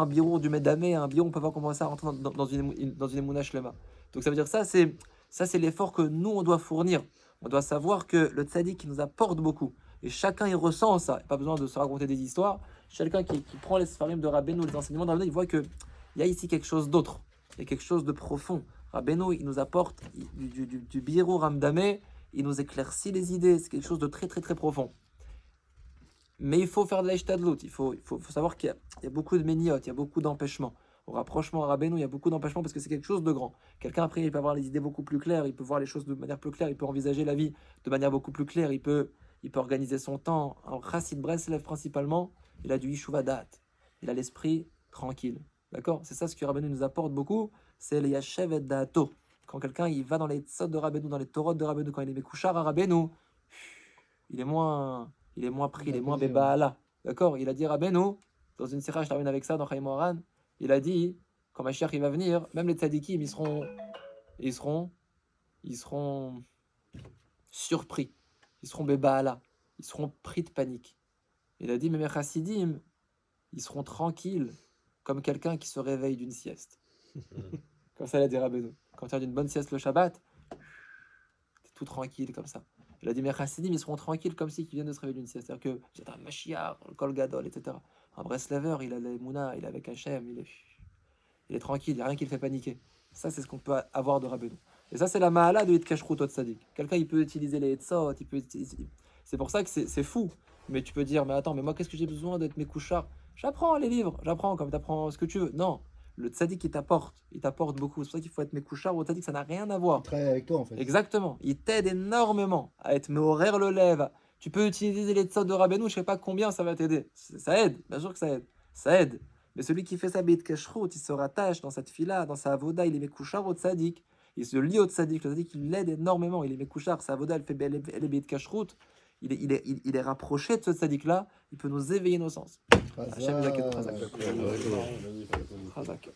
birur du medamé, un birur, on peut voir comment ça rentre dans une emuna shlema. Donc ça veut dire ça, c'est l'effort que nous, on doit fournir. On doit savoir que le tzaddik, il nous apporte beaucoup. Et chacun, il ressent ça. Pas besoin de se raconter des histoires. Chacun qui prend les sfarim de Rabbeinu, les enseignements de Rabbeinu, il voit qu'il y a ici quelque chose d'autre. Il y a quelque chose de profond. Rabbeinu, il nous apporte du birur hamdame, il nous éclaircit les idées, c'est quelque chose de très très très profond. Mais il faut faire de l'ishtadlut, il faut savoir qu'il y a beaucoup de méniotes, il y a beaucoup d'empêchements. Au rapprochement à Rabbeinu, il y a beaucoup d'empêchements parce que c'est quelque chose de grand. Quelqu'un après, il peut avoir les idées beaucoup plus claires, il peut voir les choses de manière plus claire, il peut envisager la vie de manière beaucoup plus claire, il peut organiser son temps. En Chassid Breslev principalement, il a du Yishuva Dat, il a l'esprit tranquille. D'accord? C'est ça ce que Rabbeinu nous apporte beaucoup. C'est le Yashev et Da'ato. Quand quelqu'un il va dans les tzot de Rabbeinu, dans les Torot de Rabbeinu, quand il est Mekouchar à Rabbeinu, il est moins pris, il est moins Beba'ala. D'accord? Il a dit Rabbeinu, dans une sira, je termine avec ça, dans Chaim Moharan, il a dit, quand Mashiach il va venir, même les tzadikim, ils seront surpris, ils seront Beba'ala, ils seront pris de panique. Il a dit, mais mes chassidim, ils seront tranquilles, comme quelqu'un qui se réveille d'une sieste. Comme ça, il a dit Rabbeinu. Quand tu as une bonne sieste le Shabbat, tu es tout tranquille comme ça. Il a dit, mes chassidim, ils seront tranquilles comme si ils viennent de se réveiller d'une sieste. C'est-à-dire que j'ai un Mashiach, le Kol Gadol, etc. Un Breslever, il a l'Emouna, il est avec Hachem, il est tranquille, il n'y a rien qui le fait paniquer. Ça, c'est ce qu'on peut avoir de Rabbeinu. Et ça, c'est la Mahala de Yitkashrut au Tzadik. Quelqu'un, il peut utiliser les Etzot, c'est pour ça que c'est fou. Mais tu peux dire, mais attends, mais moi, qu'est-ce que j'ai besoin d'être mes couchards? J'apprends les livres, j'apprends comme tu apprends ce que tu veux. Non, le tzaddik, il t'apporte beaucoup. C'est pour ça qu'il faut être mekouchar au tzaddik, ça n'a rien à voir. Il travaille avec toi en fait. Exactement, il t'aide énormément à être horaire le lève. Tu peux utiliser les tzad de Rabbeinu, je sais pas combien ça va t'aider. Ça aide, bien sûr que ça aide. Mais celui qui fait sa beit kashrut, il se rattache dans cette fila, dans sa avoda, il est mekouchar au tzaddik. Il se lie au tzaddik, le tzaddik, il l'aide énormément. Il est mekouchar, sa avoda, elle est beit kashrut. Il est rapproché de ce tzaddik-là, il peut nous éveiller nos sens. Hachem, Jacques, Razak.